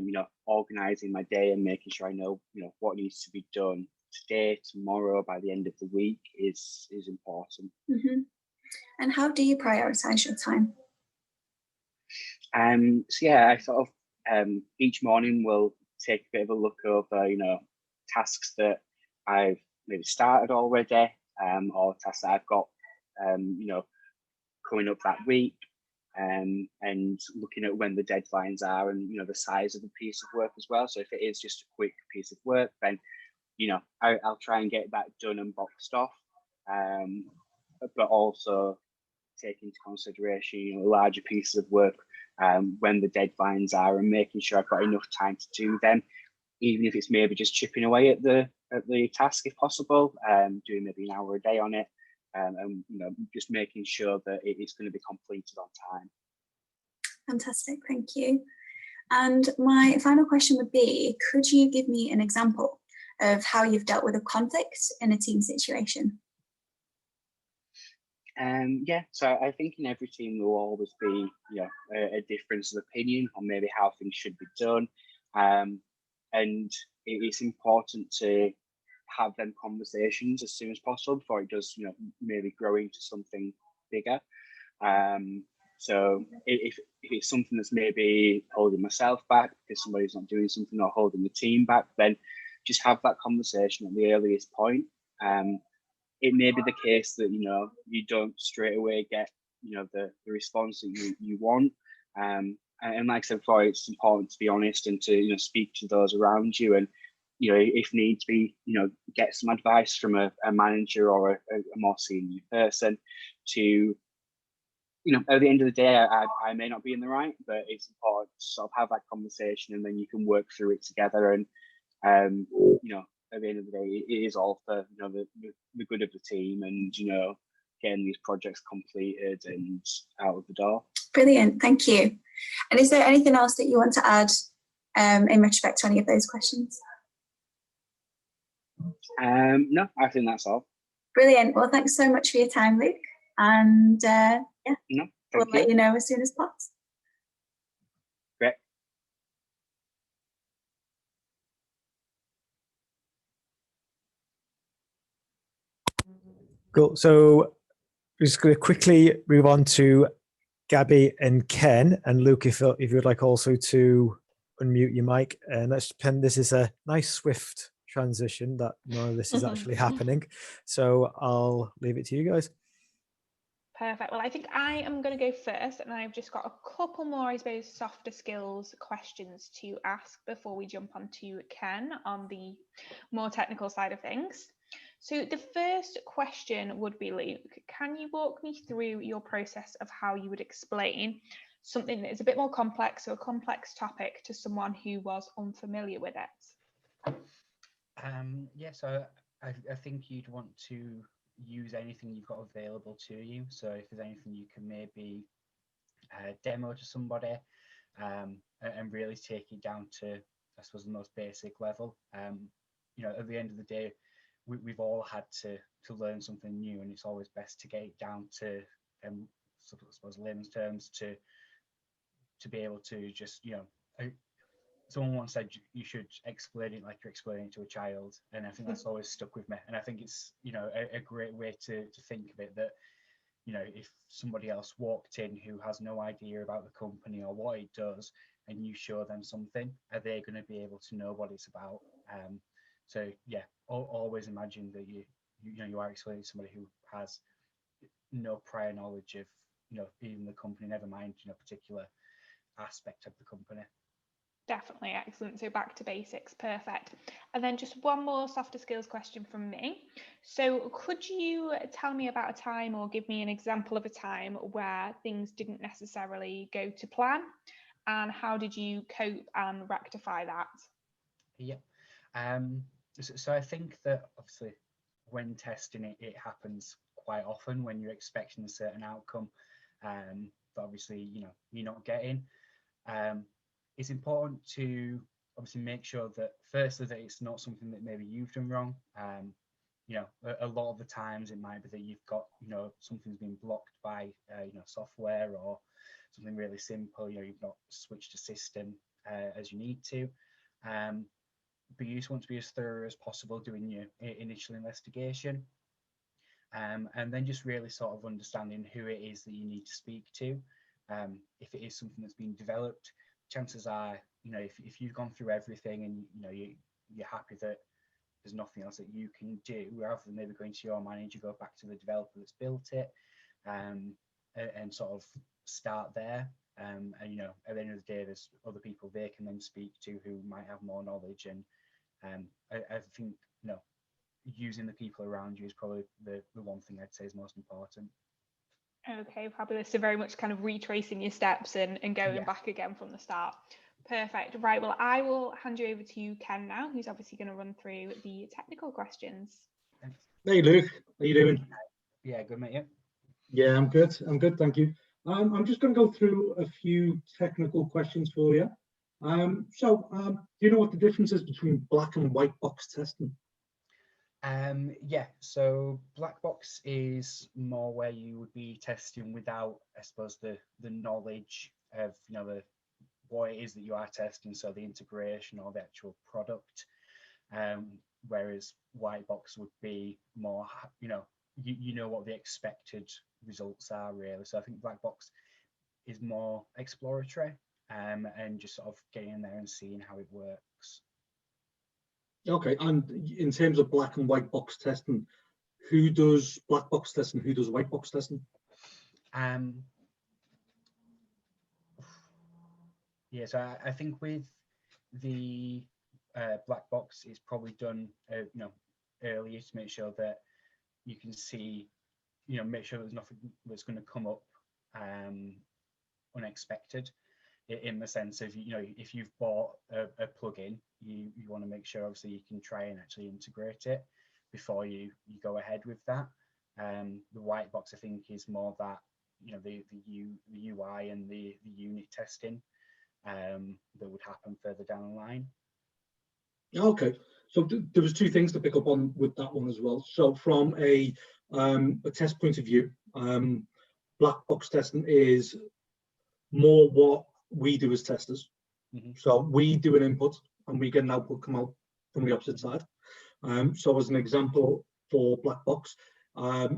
you know, organizing my day and making sure I know, you know, what needs to be done today, tomorrow, by the end of the week is important.
And how do you prioritize your time?
So yeah, I sort of each morning will take a bit of a look over, you know, tasks that I've maybe started already, or tasks that I've got, you know, coming up that week, and looking at when the deadlines are, and, you know, the size of the piece of work as well. So if it is just a quick piece of work, then, you know, I'll try and get that done and boxed off, but also take into consideration, you know, larger pieces of work, when the deadlines are, and making sure I've got enough time to do them, even if it's maybe just chipping away at the task if possible, doing maybe an hour a day on it, and, you know, just making sure that it is going to be completed on time.
Fantastic, thank you. And my final question would be, could you give me an example of how you've dealt with a conflict in a team situation?
Yeah, so I think in every team there will always be, you know, a difference of opinion on maybe how things should be done, and it's important to have them conversations as soon as possible before it does, you know, maybe grow into something bigger. So if it's something that's maybe holding myself back because somebody's not doing something, or holding the team back, then just have that conversation at the earliest point. It may be the case that, you know, you don't straight away get, you know, the response that you want. And like I said before, it's important to be honest and to, you know, speak to those around you, and, you know, if need be, you know, get some advice from a manager or a more senior person to, you know, at the end of the day, I may not be in the right, but it's important to sort of have that conversation, and then you can work through it together. And, you know, at the end of the day, it is all for, you know, the good of the team, and, you know, getting these projects completed and out of the door.
Brilliant, thank you. And is there anything else that you want to add in respect to any of those questions?
No, I think that's all.
Brilliant. Well, thanks so much for your time, Luke. And yeah,
No,
we'll let you know as soon as possible.
Great.
Cool. So we're just going to quickly move on to Gabbi and Ken, and Luke, if you'd like also to unmute your mic. And let's pretend this is a nice swift transition, that none of this is actually happening. So I'll leave it to you guys.
Perfect. Well, I think I am going to go first, and I've just got a couple more, I suppose, softer skills questions to ask before we jump on to Ken on the more technical side of things. So the first question would be, Luke, can you walk me through your process of how you would explain something that is a bit more complex, or a complex topic, to someone who was unfamiliar with it?
Yeah, so I think you'd want to use anything you've got available to you. So if there's anything you can maybe demo to somebody, and really take it down to, I suppose, the most basic level. You know, at the end of the day, we've all had to learn something new, and it's always best to get it down to, I suppose, layman's terms, to be able to just, you know, someone once said you should explain it like you're explaining to a child, and I think that's always stuck with me. And I think it's, you know, a great way to think of it, that, you know, if somebody else walked in who has no idea about the company or what it does, and you show them something, are they going to be able to know what it's about? So yeah, always imagine that you are explaining to somebody who has no prior knowledge of, you know, even the company, never mind, you know, particular aspect of the company.
Definitely, excellent. So back to basics, perfect. And then just one more softer skills question from me. So could you tell me about a time or give me an example of a time where things didn't necessarily go to plan, and how did you cope and rectify that?
Yeah. So I think that obviously when testing it happens quite often when you're expecting a certain outcome, but obviously, you know, you're not getting. It's important to obviously make sure that firstly that it's not something that maybe you've done wrong. You know, a lot of the times it might be that you've got, you know, something's been blocked by you know, software or something really simple. You know, you've not switched a system as you need to. But you just want to be as thorough as possible doing your initial investigation, and then just really sort of understanding who it is that you need to speak to. If it is something that's been developed, chances are, you know, if you've gone through everything and you know you're happy that there's nothing else that you can do, rather than maybe going to your manager, go back to the developer that's built it, and sort of start there. And you know, at the end of the day, there's other people they can then speak to who might have more knowledge. And I think, you know, using the people around you is probably the one thing I'd say is most important.
Okay, fabulous. So very much kind of retracing your steps and going back again from the start. Perfect. Right, well, I will hand you over to Ken now, who's obviously going to run through the technical questions.
Thanks.
Hey Luke, how you doing?
Yeah, good mate.
Yeah, I'm good. Thank you. I'm just going to go through a few technical questions for you. Do you know what the difference is between black and white box testing?
Yeah, so black box is more where you would be testing without, I suppose, the knowledge of, you know, what it is that you are testing, so the integration or the actual product. Whereas white box would be more, you know, you know what the expected results are really. So I think black box is more exploratory, and just sort of getting in there and seeing how it works.
Okay, and in terms of black and white box testing, who does black box testing, who does white box testing?
Yeah, so I think with the black box, it's probably done, you know, earlier to make sure that you can see, you know, make sure there's nothing that's going to come up unexpected, in the sense of, you know, if you've bought a plugin, you want to make sure obviously you can try and actually integrate it before you go ahead with that. The white box, I think, is more that, you know, the UI and the unit testing that would happen further down the line.
Okay, so there was two things to pick up on with that one as well. So from a test point of view, black box testing is more what we do as testers.
Mm-hmm.
So we do an input and we get an output come out from the opposite side. So as an example for black box,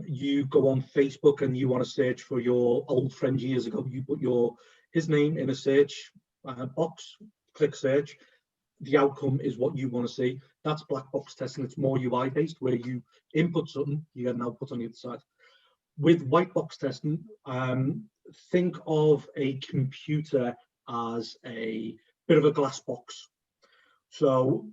you go on Facebook and you want to search for your old friend years ago. You put his name in a search box, click search. The outcome is what you want to see. That's black box testing. It's more UI based, where you input something, you get an output on the other side. With white box testing, think of a computer as a bit of a glass box. So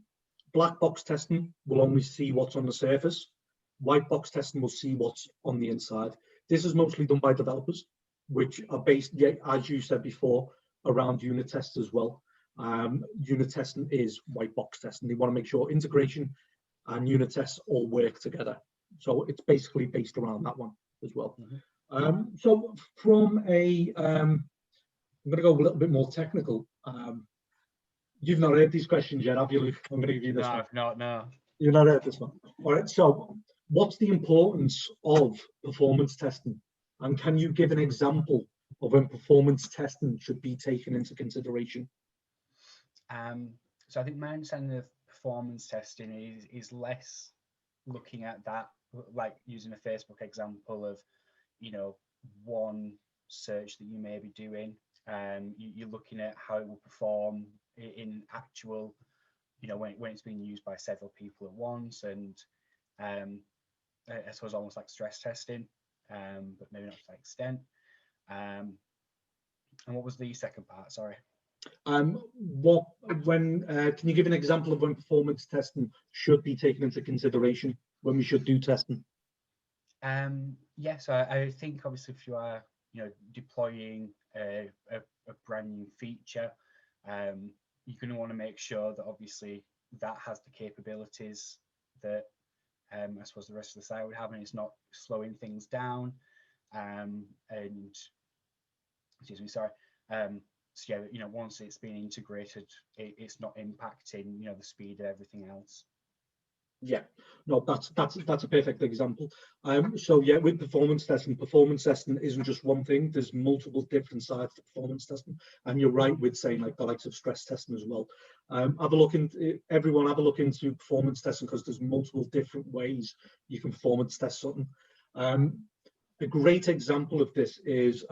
black box testing will only see what's on the surface. White box testing will see what's on the inside. This is mostly done by developers, which are based, as you said before, around unit tests as well. Unit testing is white box testing. They want to make sure integration and unit tests all work together. So it's basically based around that one as well. Mm-hmm. So from I'm going to go a little bit more technical. You've not heard these questions yet, have you, Luke? I'm going to give you this one.
No.
You've not heard this one. All right, so what's the importance of performance testing? And can you give an example of when performance testing should be taken into consideration?
So I think my understanding of performance testing is less looking at that, like using a Facebook example of, you know, one search that you may be doing. You're looking at how it will perform in actual, when it's being used by several people at once, and I suppose almost like stress testing, but maybe not to that extent. And what was the second part? Sorry.
Can you give an example of when performance testing should be taken into consideration, when we should do testing?
So I think obviously if you are deploying a brand new feature, you're going to want to make sure that obviously that has the capabilities that I suppose the rest of the site would have, and it's not slowing things down. And excuse me, sorry. So yeah, once it's been integrated, it's not impacting the speed of everything else.
Yeah, no, that's a perfect example. So yeah, with performance testing isn't just one thing. There's multiple different sides to performance testing, and you're right with saying like the likes of stress testing as well. Have a look into performance testing, because there's multiple different ways you can performance test something. A great example of this is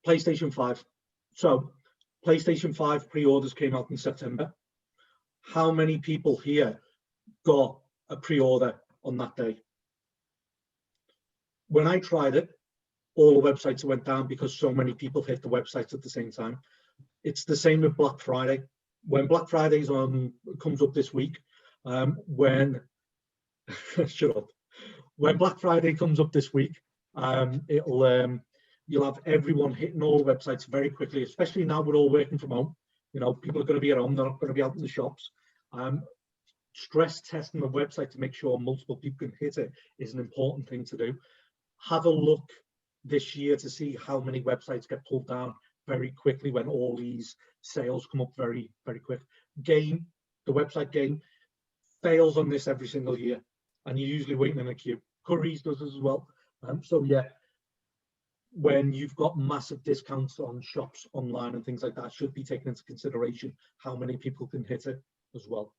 PlayStation 5. So PlayStation 5 pre-orders came out in September. How many people here got a pre-order on that day? When I tried it, all the websites went down because so many people hit the websites at the same time. It's the same with Black Friday. When Black Friday comes up this week, when Black Friday comes up this week, you'll have everyone hitting all the websites very quickly, especially now we're all working from home. People are going to be at home, they're not going to be out in the shops. Stress testing the website to make sure multiple people can hit it is an important thing to do. Have a look this year to see how many websites get pulled down very quickly when all these sales come up very, very quick. The website Game, fails on this every single year, and you're usually waiting in a queue. Currys does as well. So yeah, when you've got massive discounts on shops online and things like that, should be taken into consideration how many people can hit it as well.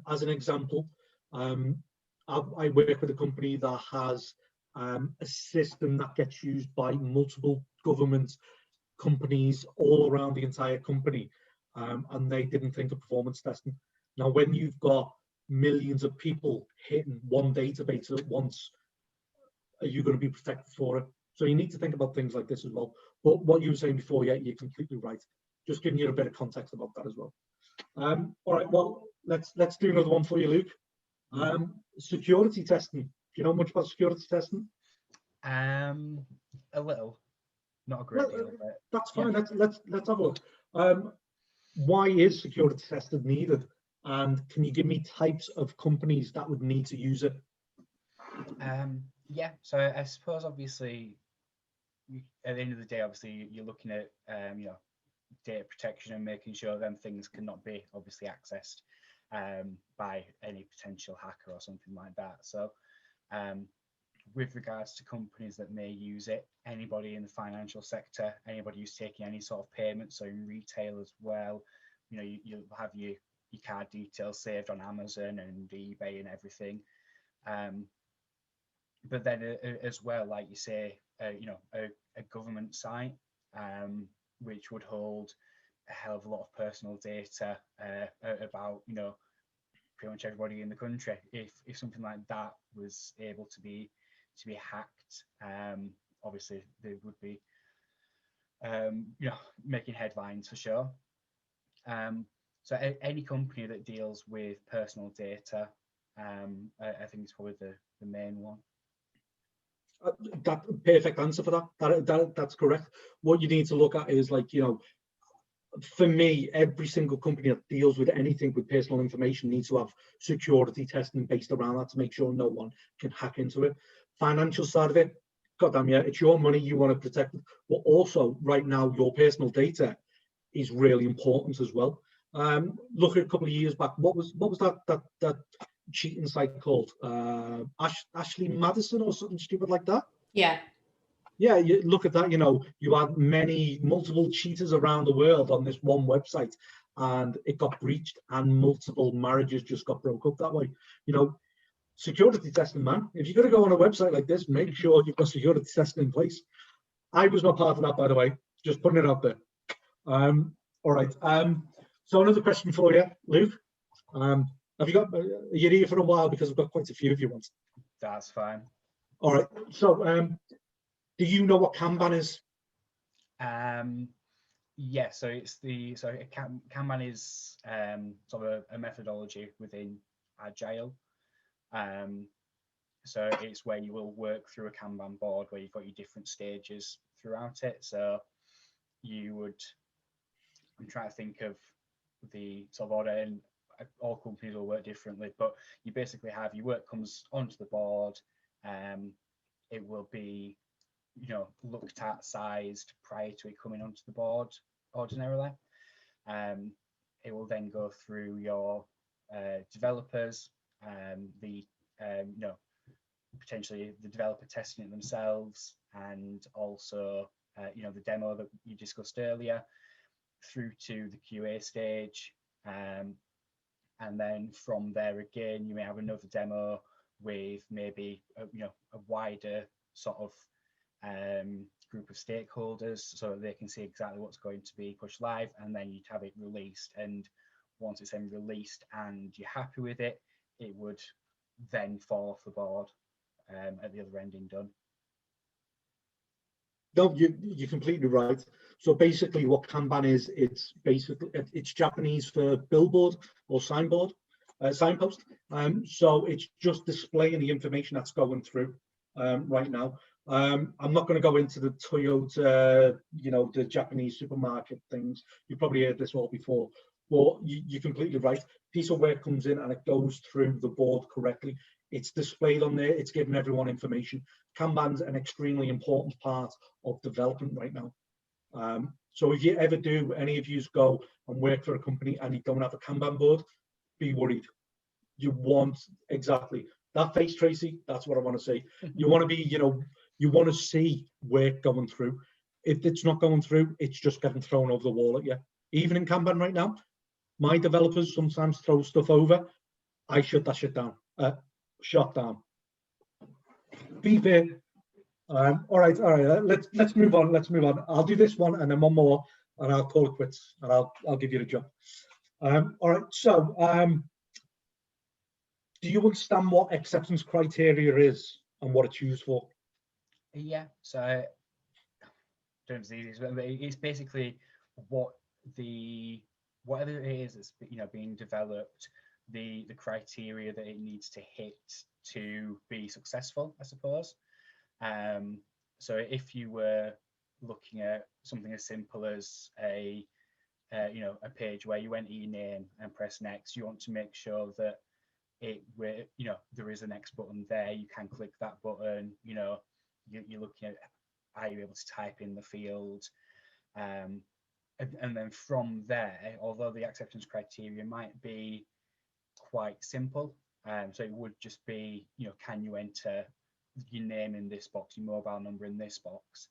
As an example, I work with a company that has a system that gets used by multiple government companies all around the entire company, and they didn't think of performance testing. Now, when you've got millions of people hitting one database at once, are you going to be protected for it? So you need to think about things like this as well. But what you were saying before, yeah, you're completely right. Just giving you a bit of context about that as well. All right, well, let's do another one for you, Luke. Security testing. Do you know much about security testing?
A little, not a great deal. But
that's fine. Yeah. Let's have a look. Why is security testing needed? And can you give me types of companies that would need to use it?
Yeah, so I suppose obviously at the end of the day, obviously you're looking at data protection and making sure them things cannot be obviously accessed by any potential hacker or something like that. So with regards to companies that may use it, anybody in the financial sector, anybody who's taking any sort of payment, so in retail as well, you'll have your card details saved on Amazon and eBay and everything. But then as well, like you say, a government site, which would hold a hell of a lot of personal data about, pretty much everybody in the country. If something like that was able to be hacked, obviously they would be, making headlines for sure. So any company that deals with personal data, I think it's probably the main one.
That perfect answer for that. That's correct. What you need to look at is for me, every single company that deals with anything with personal information needs to have security testing based around that to make sure no one can hack into it. Financial side of it, goddamn yeah, it's your money, you want to protect it, but also right now your personal data is really important as well. Look at a couple of years back, what was that cheating site called? Ashley Madison or something stupid like that?
Yeah,
you look at that, you had multiple cheaters around the world on this one website, and it got breached and multiple marriages just got broke up that way. security testing, man. If you're going to go on a website like this, make sure you've got security testing in place. I was not part of that, by the way, just putting it out there. All right. So another question for you, Luke. Have you got, you're here for a while because I've got quite a few if you want.
That's fine.
All right. So do you know what Kanban is?
Yeah, so it's Kanban is sort of a methodology within Agile. So it's where you will work through a Kanban board where you've got your different stages throughout it. So you would, I'm trying to think of the sort of order, and all companies will work differently, but you basically have your work comes onto the board. It will be, you know, looked at, sized prior to it coming onto the board ordinarily. It will then go through your developers, you know, potentially the developer testing it themselves, and also you know, the demo that you discussed earlier, through to the QA stage. And then from there again, you may have another demo with maybe you know, a wider sort of group of stakeholders, so that they can see exactly what's going to be pushed live, and then you'd have it released. And once it's then released and you're happy with it, it would then fall off the board at the other end and done.
No, you're completely right. So basically what Kanban is, it's Japanese for billboard or signpost. So it's just displaying the information that's going through right now. I'm not going to go into the Toyota, you know, the Japanese supermarket things. You probably heard this all before, but you're completely right. Piece of work comes in and it goes through the board correctly. It's displayed on there. It's giving everyone information. Kanban's an extremely important part of development right now. So if you ever do, any of you go and work for a company and you don't have a Kanban board, be worried. You want exactly that face, Tracy. That's what I want to say. You want to be, you know, you want to see work going through. If it's not going through, it's just getting thrown over the wall at you. Even in Kanban right now, my developers sometimes throw stuff over. I shut that shit down. Shut down. Be fair. All right. Let's move on. Let's move on. I'll do this one and then one more, and I'll call it quits, and I'll give you the job. All right. So, do you understand what acceptance criteria is and what it's used for?
Yeah. So, don't see this, but it's basically whatever it is that's, you know, being developed, the criteria that it needs to hit to be successful, I suppose. So if you were looking at something as simple as a you know, a page where you enter your name and press next, you want to make sure that you know, there is a next button there. You can click that button. You know, you're looking at, are you able to type in the field? And then from there, although the acceptance criteria might be quite simple, so it would just be, you know, can you enter your name in this box, your mobile number in this box?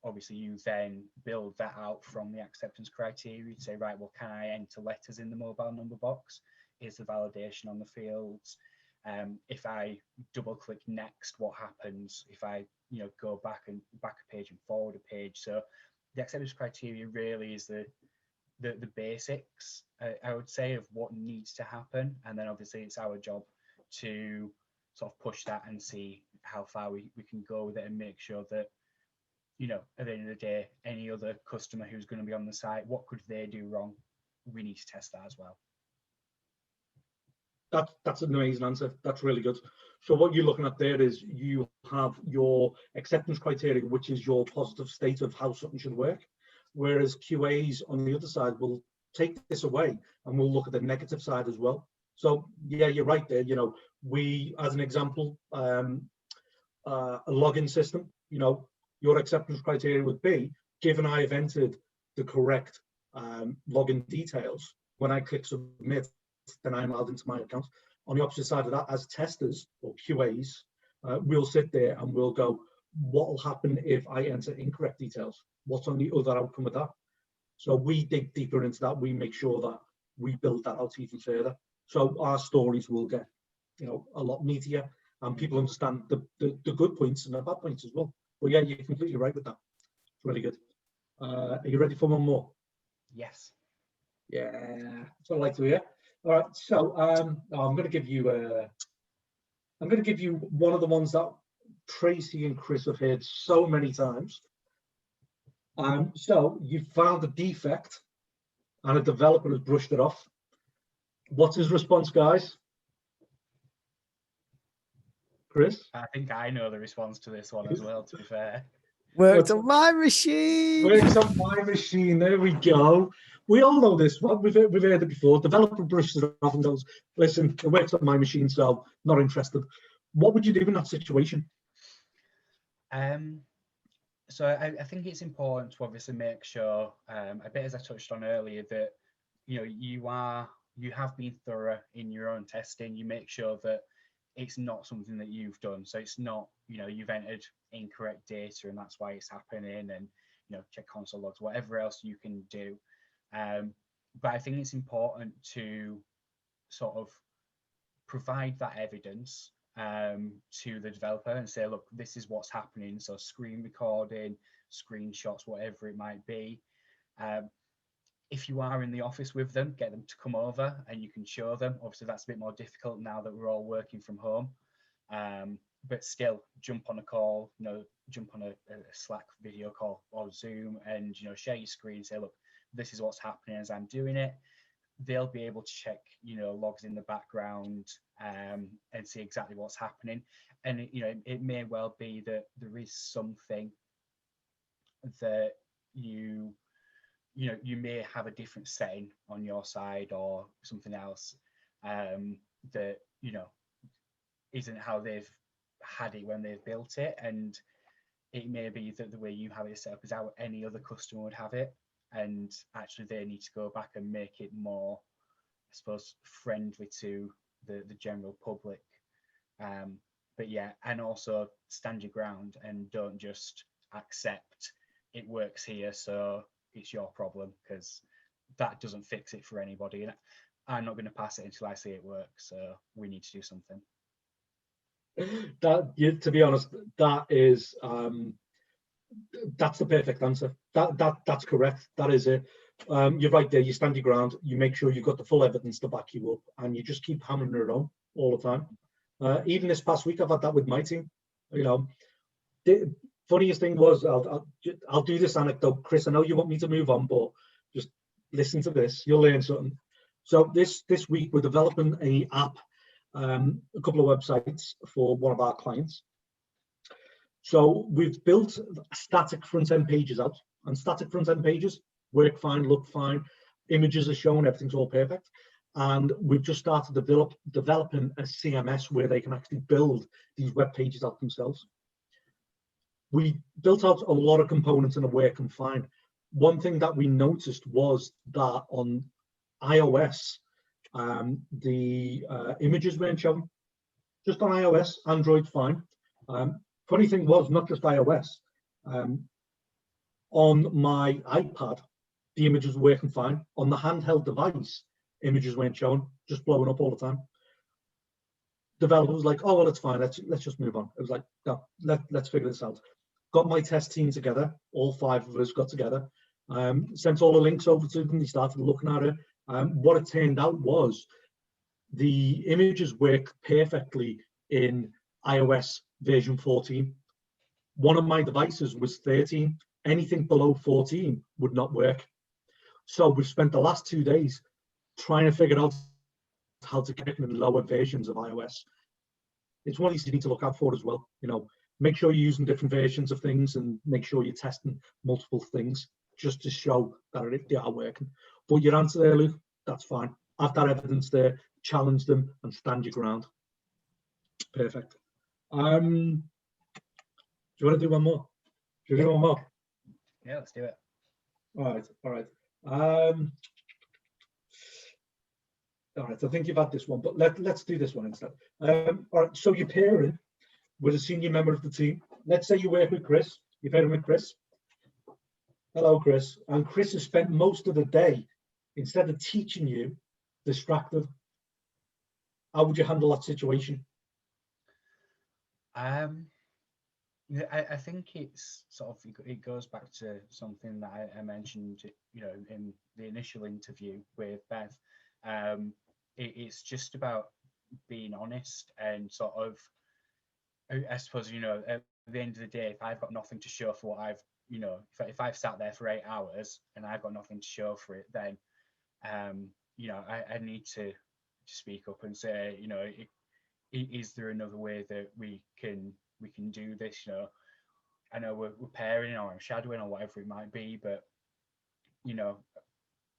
Obviously you then build that out from the acceptance criteria to say, right, well, can I enter letters in the mobile number box? Is the validation on the fields? If I double click next, what happens? If I, you know, go back a page and forward a page? So the acceptance criteria really is the basics, I would say, of what needs to happen. And then obviously it's our job to sort of push that and see how far we can go with it, and make sure that, you know, at the end of the day, any other customer who's going to be on the site, what could they do wrong? We need to test that as well.
That's an amazing answer. That's really good. So what you're looking at there is you have your acceptance criteria, which is your positive state of how something should work. Whereas QAs on the other side will take this away and we'll look at the negative side as well. So yeah, you're right there. You know, we, as an example, a login system, you know, your acceptance criteria would be, given I have entered the correct login details, when I click submit, then I'm allowed into my account. On the opposite side of that, as testers or QAs, we'll sit there and we'll go, what will happen if I enter incorrect details? What's on the other outcome of that? So we dig deeper into that. We make sure that we build that out even further. So our stories will get a lot meatier, and people understand the good points and the bad points as well. But yeah, you're completely right with that. It's really good. Are you ready for one more?
Yes.
Yeah, that's what I like to hear. All right, so I'm going to give you one of the ones that Tracy and Chris have heard so many times. So you found a defect and a developer has brushed it off. What's his response, guys? Chris?
I think I know the response to this one as well, to be fair.
Worked on my machine.
Works on my machine. There we go. We all know this one. We've heard it before. Developer brushes it off and goes, listen, it works on my machine, so not interested. What would you do in that situation?
So I think it's important to obviously make sure, a bit as I touched on earlier, that you have been thorough in your own testing. You make sure that it's not something that you've done. So it's not, you've entered incorrect data and that's why it's happening, and check console logs, whatever else you can do. But I think it's important to sort of provide that evidence to the developer and say, look, this is what's happening. So screen recording, screenshots, whatever it might be. If you are in the office with them, get them to come over and you can show them. Obviously, that's a bit more difficult now that we're all working from home. But still, jump on a call, jump on a Slack video call or Zoom and, share your screen, say, look, this is what's happening as I'm doing it. They'll be able to check, logs in the background and see exactly what's happening. And, it may well be that there is something that you may have a different setting on your side or something else that, isn't how they've had it when they've built it. And it may be that the way you have it set up is how any other customer would have it. And actually they need to go back and make it more, I suppose, friendly to the general public. But yeah, and also stand your ground and don't just accept it works here, so it's your problem, because that doesn't fix it for anybody. And I'm not going to pass it until I see it work. So we need to do something.
To be honest, that's the perfect answer. That's correct. That is it. You're right there. You stand your ground. You make sure you've got the full evidence to back you up, and you just keep hammering it on all the time. Even this past week, I've had that with my team. The funniest thing was, I'll do this anecdote, Chris. I know you want me to move on, but just listen to this. You'll learn something. So this week, we're developing an app, a couple of websites for one of our clients. So we've built static front-end pages out, and static front-end pages work fine, look fine, images are shown, everything's all perfect. And we've just started developing a CMS where they can actually build these web pages out themselves. We built out a lot of components and are working fine. One thing that we noticed was that on iOS, the images weren't shown. Just on iOS, Android fine. Funny thing was, not just iOS. On my iPad, the images were working fine. On the handheld device, images weren't shown, just blowing up all the time. Developer was like, oh, well, it's fine. Let's just move on. It was like, no, let's figure this out. Got my test team together. All 5 of us got together. Sent all the links over to them. They started looking at it. What it turned out was the images work perfectly in iOS version 14. One of my devices was 13. Anything below 14 would not work. So we've spent the last 2 days trying to figure out how to get it in lower versions of iOS. It's one of these you need to look out for as well. Make sure you're using different versions of things and make sure you're testing multiple things just to show that they are working. But your answer there, Luke, that's fine. Have that evidence there, challenge them and stand your ground. Perfect. Do you want to do one more? Should we do one more?
Yeah, let's do it.
All right. All right, I think you've had this one, but let's do this one instead. All right, so you're pairing with a senior member of the team. Let's say you work with Chris. You're pairing with Chris. Hello, Chris. And Chris has spent most of the day, instead of teaching you, distracted. How would you handle that situation?
Yeah, I think it's sort of, it goes back to something that I mentioned, you know, in the initial interview with Beth. It's just about being honest and sort of, I suppose, you know, at the end of the day, if I've got nothing to show for what I've, you know, if I've sat there for 8 hours and I've got nothing to show for it, then, you know, I need to speak up and say, you know, is there another way that we can do this? You know, I know we're pairing or I'm shadowing or whatever it might be, but, you know,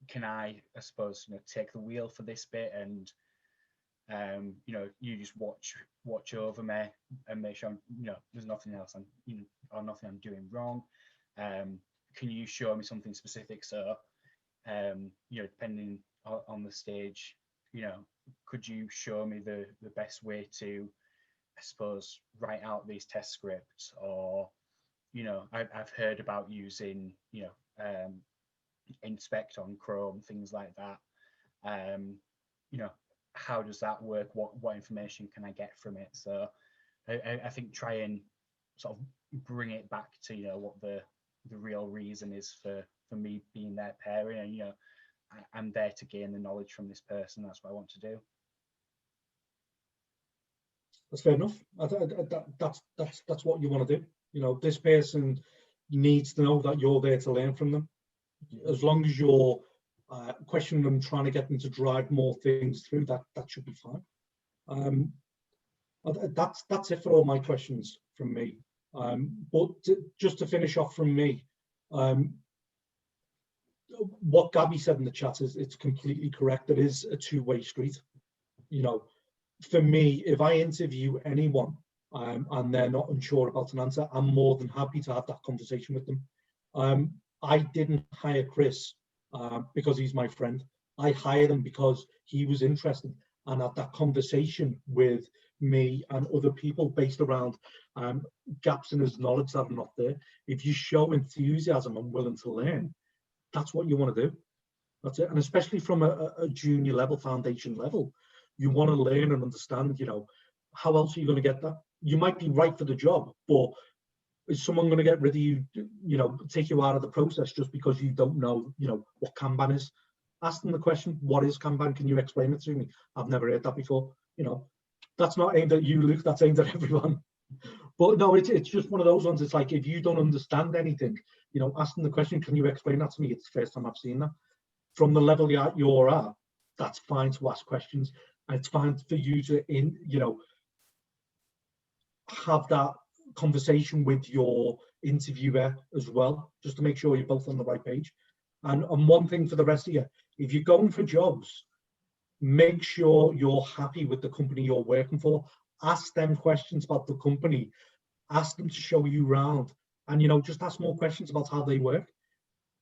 can I suppose, you know, take the wheel for this bit and, you know, you just watch over me and make sure I'm, you know, there's nothing else or nothing I'm doing wrong. Can you show me something specific? So, you know, depending on the stage, you know, could you show me the best way to, I suppose, write out these test scripts? Or, you know, I've heard about using, you know, inspect on Chrome, things like that. You know, how does that work? What information can I get from it? So I think try and sort of bring it back to, you know, what the real reason is for me being their pairing, and, you know, I'm there to gain the knowledge from this person. That's what I want to do.
That's fair enough. That's what you want to do. You know, this person needs to know that you're there to learn from them. As long as you're questioning them, trying to get them to drive more things through, that should be fine. That's it for all my questions from me. But just to finish off from me, what Gabbi said in the chat is, it's completely correct. It is a two-way street. You know, for me, if I interview anyone and they're not unsure about an answer, I'm more than happy to have that conversation with them. I didn't hire Chris because he's my friend. I hired him because he was interested and had that conversation with me and other people based around gaps in his knowledge that are not there. If you show enthusiasm and willing to learn, that's what you want to do. That's it. And especially from a junior level, foundation level, you want to learn and understand, you know, how else are you going to get that? You might be right for the job, but is someone going to get rid of you, you know, take you out of the process just because you don't know, you know, what Kanban is? Ask them the question, what is Kanban? Can you explain it to me? I've never heard that before. You know, that's not aimed at you, Luke, that's aimed at everyone. But no, it's just one of those ones. It's like, if you don't understand anything, you know, ask them the question, can you explain that to me? It's the first time I've seen that. From the level you're at, that's fine to ask questions. And it's fine for you to, you know, have that conversation with your interviewer as well, just to make sure you're both on the right page. And one thing for the rest of you, if you're going for jobs, make sure you're happy with the company you're working for. Ask them questions about the company. Ask them to show you around, and, you know, just ask more questions about how they work.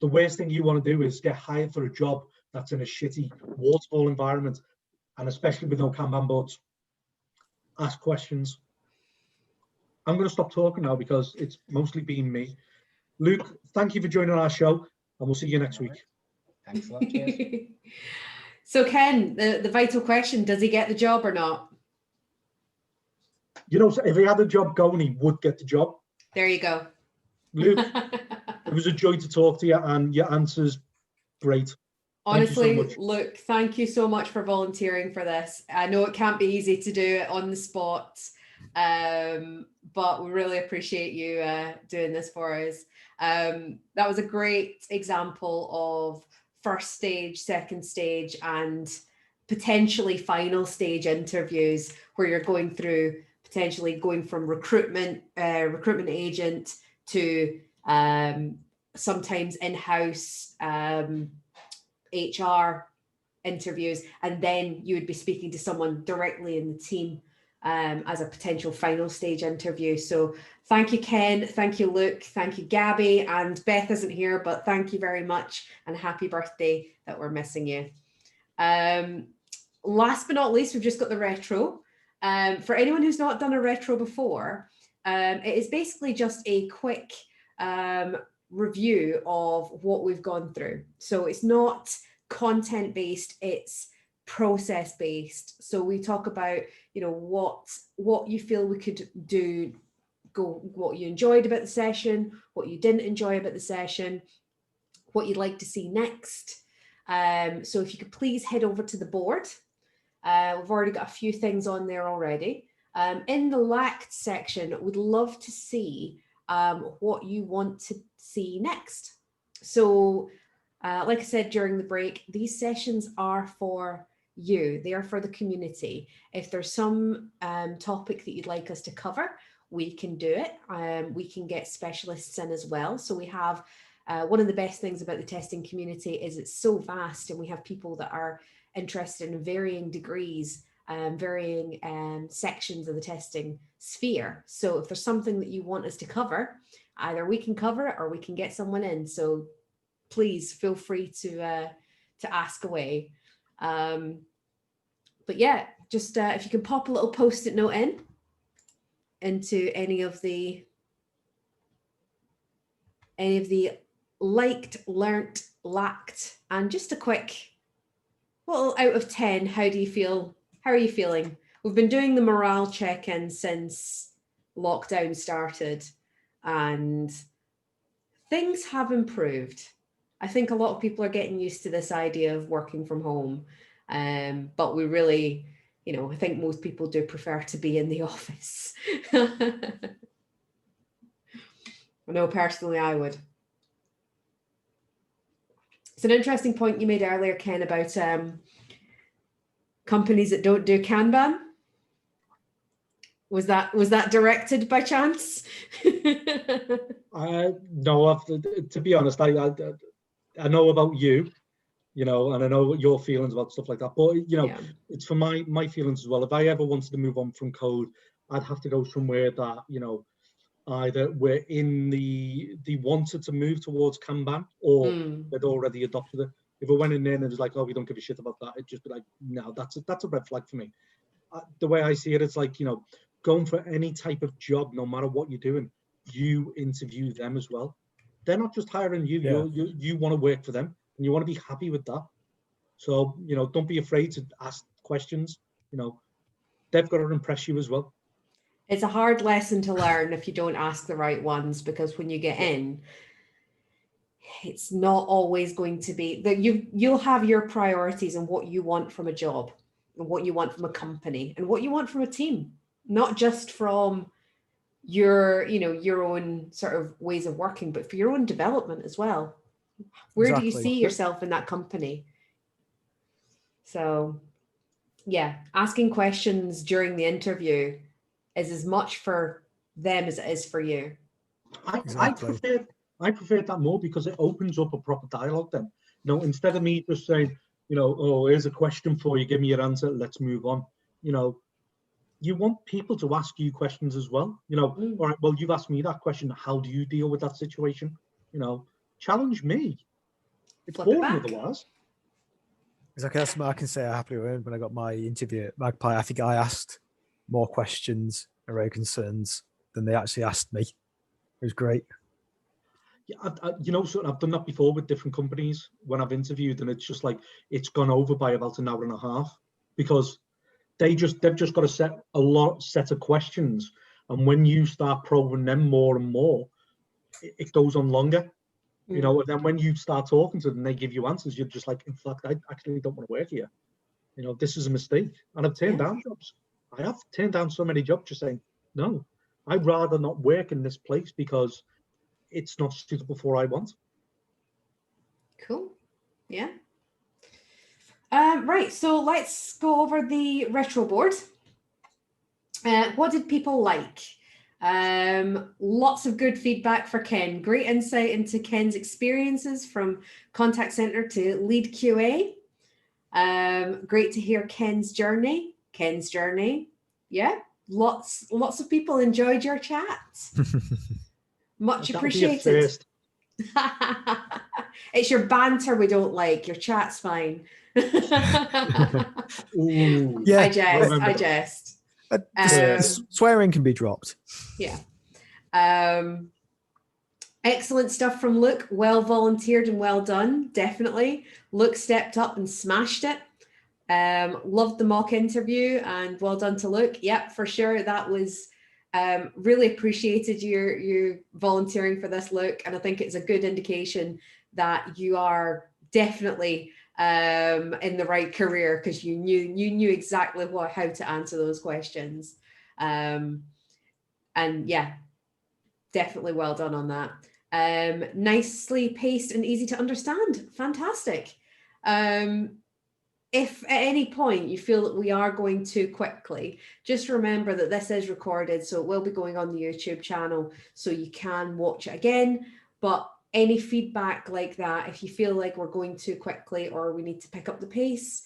The worst thing you want to do is get hired for a job that's in a shitty waterfall environment, and especially with no Kanban boards. Ask questions. I'm going to stop talking now because it's mostly been me. Luke, thank you for joining our show, and we'll see you next week.
Thanks a lot. Cheers.
So Ken, the vital question, does he get the job or not?
You know, if he had a job going, he would get the job.
There you go.
Luke, it was a joy to talk to you, and your answers, great.
Honestly,
thank you so much.
Luke, thank you so much for volunteering for this. I know it can't be easy to do it on the spot, but we really appreciate you doing this for us. That was a great example of first stage, second stage, and potentially final stage interviews where you're going through, potentially going from recruitment agent to sometimes in-house HR interviews, and then you would be speaking to someone directly in the team as a potential final stage interview. So thank you, Ken. Thank you, Luke. Thank you, Gabbi. And Beth isn't here, but thank you very much, and happy birthday that we're missing you. Last but not least, we've just got the retro. For anyone who's not done a retro before, it is basically just a quick review of what we've gone through. So it's not content based, it's process based. So we talk about, you know, what you feel we could do, what you enjoyed about the session, what you didn't enjoy about the session, what you'd like to see next. So if you could please head over to the board. We've already got a few things on there already. In the lacked section, we'd love to see what you want to see next. So like I said during the break, these sessions are for you. They are for the community. If there's some topic that you'd like us to cover, we can do it. We can get specialists in as well. So we have one of the best things about the testing community is it's so vast, and we have people that are interested in varying degrees, varying sections of the testing sphere. So if there's something that you want us to cover, either we can cover it or we can get someone in. So please feel free to ask away. But yeah, just if you can pop a little post-it note into any of the liked, learnt, lacked, and just a quick, well, out of 10, how do you feel? How are you feeling? We've been doing the morale check-in since lockdown started, and things have improved. I think a lot of people are getting used to this idea of working from home, but we really, you know, I think most people do prefer to be in the office. I know personally I would. It's an interesting point you made earlier, Ken, about companies that don't do Kanban. Was that directed by chance?
No, to be honest, I know about you, you know, and I know what your feelings about stuff like that. But you know, it's for my feelings as well. If I ever wanted to move on from code, I'd have to go somewhere that, you know, either we're in the wanted to move towards Kanban, or they'd already adopted it. If I went in there and it was like, oh, we don't give a shit about that, it'd just be like, no, that's a red flag for me. The way I see it, it's like, you know, going for any type of job, no matter what you're doing, you interview them as well. They're not just hiring you.
Yeah.
You want to work for them, and you want to be happy with that. So, you know, don't be afraid to ask questions. You know, they've got to impress you as well.
It's a hard lesson to learn if you don't ask the right ones, because when you get in, it's not always going to be that you'll have your priorities and what you want from a job, and what you want from a company, and what you want from a team, not just from your, you know, your own sort of ways of working, but for your own development as well. Where do you see yourself in that company? So yeah, asking questions during the interview is as much for them as it is for you.
I prefer that more, because it opens up a proper dialogue then. You know, instead of me just saying, you know, oh, here's a question for you, give me your answer, let's move on. You know, you want people to ask you questions as well. You know, all right, well, you've asked me that question. How do you deal with that situation? You know, challenge me. It's boring otherwise.
Exactly. That's something I can say I happily earned when I got my interview at Magpie. I think I asked more questions around concerns than they actually asked me. It was great.
Yeah, you know, so I've done that before with different companies when I've interviewed, and it's just like it's gone over by about an hour and a half, because they've just got to set of questions, and when you start probing them more and more, it goes on longer. You know, and then when you start talking to them, they give you answers. You're just like, in fact, I actually don't want to work here. You know, this is a mistake. And I've turned down jobs. I have turned down so many jobs just saying, no, I'd rather not work in this place because it's not suitable for what I want.
Cool. Yeah. Right. So let's go over the retro board. What did people like? Lots of good feedback for Ken. Great insight into Ken's experiences from contact center to lead QA. Great to hear Ken's journey. Yeah, lots of people enjoyed your chat. Much appreciated. It's your banter we don't like. Your chat's fine.
Ooh,
yeah,
I jest.
Swearing can be dropped.
Yeah. Excellent stuff from Luke. Well volunteered and well done. Definitely. Luke stepped up and smashed it. Loved the mock interview and well done to Luke. Yep, for sure. That was really appreciated you volunteering for this, Luke. And I think it's a good indication that you are definitely in the right career, because you knew exactly how to answer those questions. And yeah, definitely well done on that. Nicely paced and easy to understand. Fantastic. If at any point you feel that we are going too quickly, just remember that this is recorded, so it will be going on the YouTube channel, so you can watch it again. But any feedback like that, if you feel like we're going too quickly or we need to pick up the pace,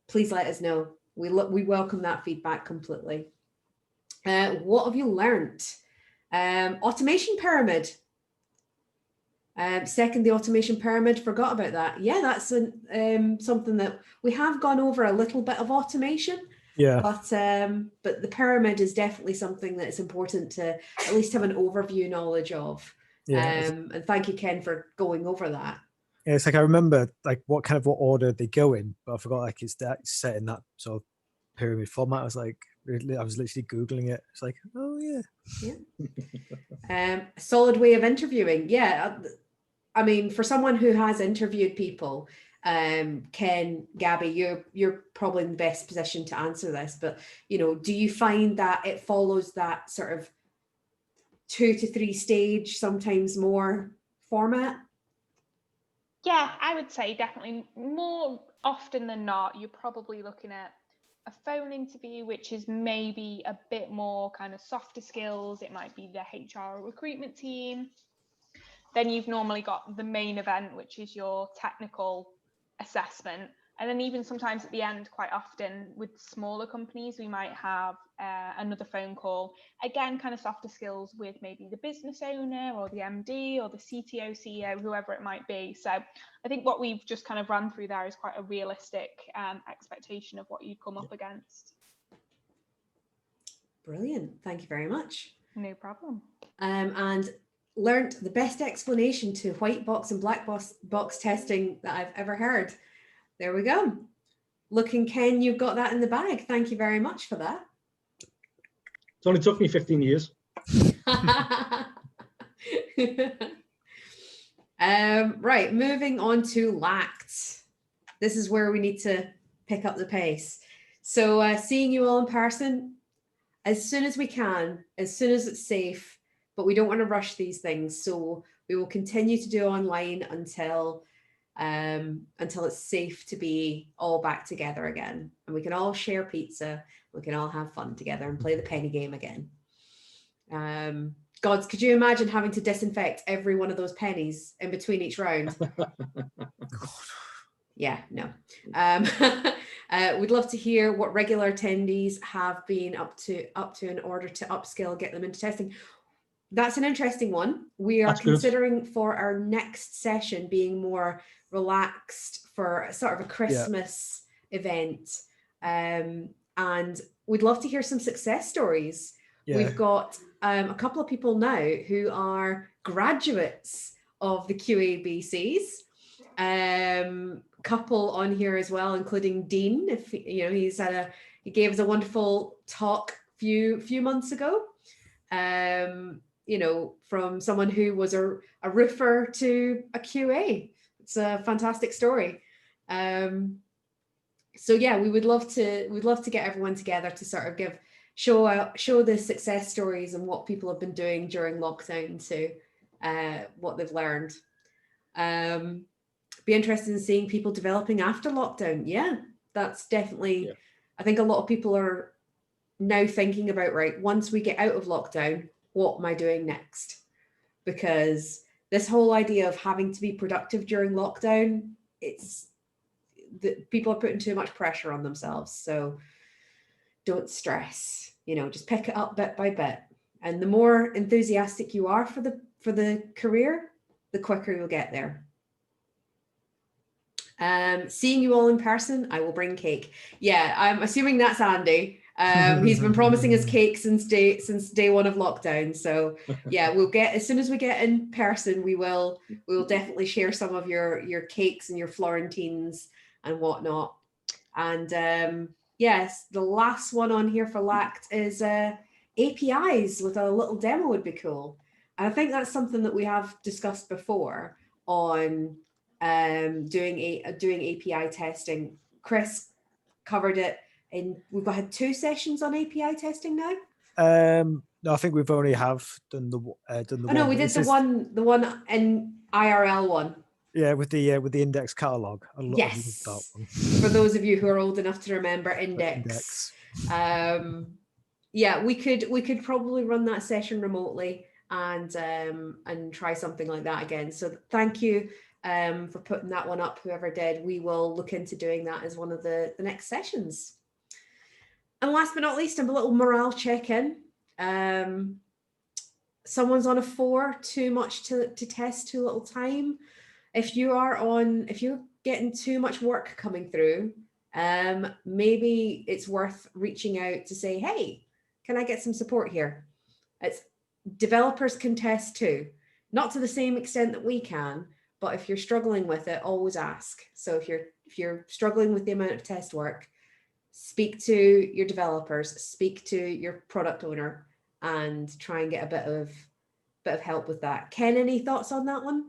please let us know. We welcome that feedback completely. What have you learnt? Automation pyramid. Second, the automation pyramid, forgot about that. Yeah, that's something that we have gone over a little bit of automation.
Yeah.
But the pyramid is definitely something that it's important to at least have an overview knowledge of.
Yeah.
And thank you, Ken, for going over that.
Yeah, it's like I remember like what order they go in, but I forgot like it's set in that sort of pyramid format. I was literally Googling it. It's like, oh yeah.
Solid way of interviewing. Yeah. I mean, for someone who has interviewed people, Ken, Gabbi, you're probably in the best position to answer this, but do you find that it follows that sort of 2 to 3 stage, sometimes more format?
Yeah, I would say definitely more often than not, you're probably looking at a phone interview, which is maybe a bit more kind of softer skills. It might be the HR recruitment team. Then you've normally got the main event, which is your technical assessment. And then even sometimes at the end, quite often with smaller companies, we might have another phone call, again, kind of softer skills with maybe the business owner or the MD or the CTO, CEO, whoever it might be. So I think what we've just kind of run through there is quite a realistic expectation of what you'd come up against.
Brilliant. Thank you very much.
No problem.
And learnt the best explanation to white box and black box testing that I've ever heard. There we go. Looking, Ken, you've got that in the bag. Thank you very much for that.
It's only took me 15 years.
Right, moving on to LACT. This is where we need to pick up the pace. So seeing you all in person as soon as we can, as soon as it's safe, but we don't want to rush these things. So we will continue to do online until it's safe to be all back together again, and we can all share pizza, we can all have fun together and play the penny game again. Gods, could you imagine having to disinfect every one of those pennies in between each round? Yeah, no. We'd love to hear what regular attendees have been up to in order to upskill, get them into testing. That's an interesting one. We are considering for our next session being more relaxed for sort of a Christmas event. And we'd love to hear some success stories. Yeah. We've got a couple of people now who are graduates of the QABCs. Couple on here as well, including Dean. If he gave us a wonderful talk few months ago. From someone who was a roofer to a QA. It's a fantastic story. So yeah, we'd love to get everyone together to sort of show the success stories and what people have been doing during lockdown to what they've learned. Be interested in seeing people developing after lockdown. Yeah, that's definitely, yeah. I think a lot of people are now thinking about, right, once we get out of lockdown, what am I doing next? Because this whole idea of having to be productive during lockdown, people are putting too much pressure on themselves. So don't stress, just pick it up bit by bit. And the more enthusiastic you are for the career, the quicker you'll get there. Seeing you all in person, I will bring cake. Yeah, I'm assuming that's Andy. He's been promising us cake since day one of lockdown. So yeah, we'll get, as soon as we get in person, we will definitely share some of your cakes and your Florentines and whatnot. And yes, the last one on here for LACT is APIs with a little demo would be cool. And I think that's something that we have discussed before on doing API testing. Chris covered it we've had 2 sessions on API testing now.
No, I think we've only done the one.
No, we did the one in IRL one.
Yeah, with the index catalog.
Yes.
That one.
For those of you who are old enough to remember index. Yeah, we could probably run that session remotely and try something like that again. So thank you for putting that one up, whoever did. We will look into doing that as one of the next sessions. And last but not least, a little morale check-in. Someone's on a 4, too much to test, too little time. If you're getting too much work coming through, maybe it's worth reaching out to say, hey, can I get some support here? Developers can test too, not to the same extent that we can, but if you're struggling with it, always ask. So if you're struggling with the amount of test work, speak to your developers, speak to your product owner, and try and get a bit of help with that. Ken, any thoughts on that one?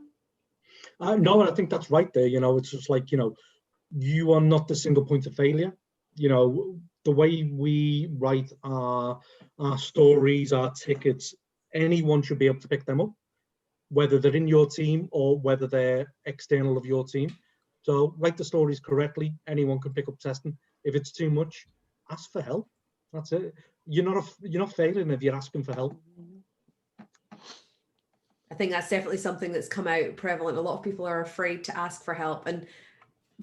No, I think that's right there. It's just like, you are not the single point of failure. The way we write our stories, our tickets, anyone should be able to pick them up, whether they're in your team or whether they're external of your team. So write the stories correctly. Anyone can pick up testing. If it's too much, ask for help. That's it. You're not failing if you're asking for help.
I think that's definitely something that's come out prevalent. A lot of people are afraid to ask for help. And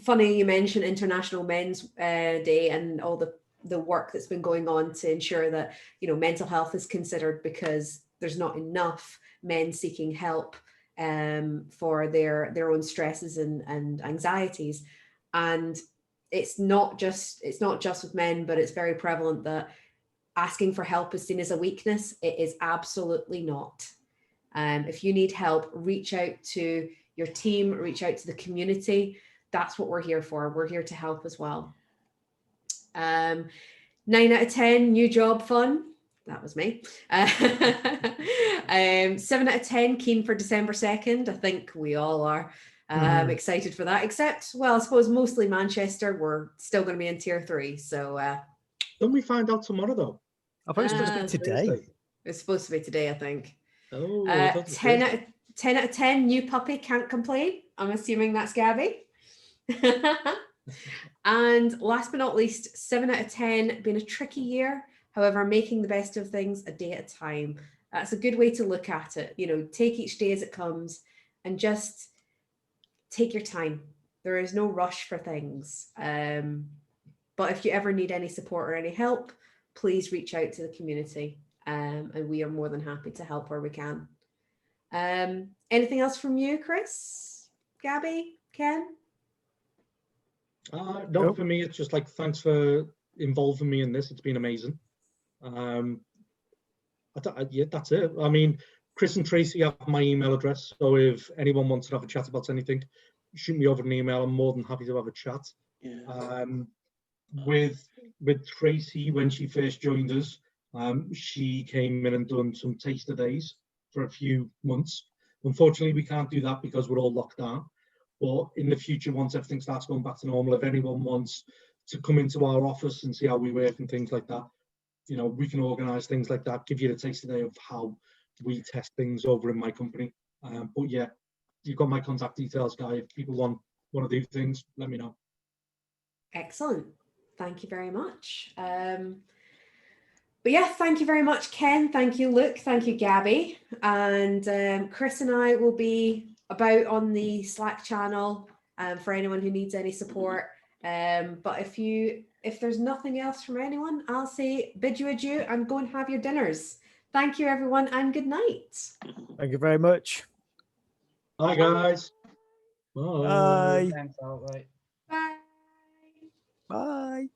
funny you mentioned International Men's Day and all the work that's been going on to ensure that mental health is considered, because there's not enough men seeking help for their own stresses and anxieties. And it's not just with men, but it's very prevalent that asking for help is seen as a weakness. It is absolutely not. If you need help, reach out to your team, reach out to the community. That's what we're here for. We're here to help as well. 9 out of 10, new job fun. That was me. 7 out of 10, keen for December 2nd. I think we all are excited for that, except, well, I suppose mostly Manchester. We're still going to be in tier 3. So
don't we find out tomorrow though?
I thought it was supposed to be today.
It's supposed to be today, I think.
Oh,
10 out of 10, new puppy, can't complain. I'm assuming that's Gabbi. And last but not least, 7 out of 10, been a tricky year. However, making the best of things a day at a time. That's a good way to look at it. Take each day as it comes and just take your time. There is no rush for things. But if you ever need any support or any help, please reach out to the community. And we are more than happy to help where we can. Anything else from you, Chris, Gabbi, Ken?
No, for me, it's just like, thanks for involving me in this. It's been amazing. Yeah, that's it. I mean, Chris and Tracy have my email address, so if anyone wants to have a chat about anything, shoot me over an email. I'm more than happy to have a chat. Yeah. With Tracy, when she first joined us, she came in and done some taster days for a few months. Unfortunately, we can't do that because we're all locked down. But in the future, once everything starts going back to normal, if anyone wants to come into our office and see how we work and things like that, we can organise things like that, give you a taster day of how we test things over in my company. But yeah, you've got my contact details, Guy. If people want to do things, let me know.
Excellent. Thank you very much. But yeah, thank you very much, Ken. Thank you, Luke. Thank you, Gabbi. And Chris and I will be about on the Slack channel for anyone who needs any support. But if there's nothing else from anyone, I'll say bid you adieu and go and have your dinners. Thank you, everyone, and good night.
Thank you very much.
Bye, guys.
Bye.
Thanks, all right.
Bye.
Bye.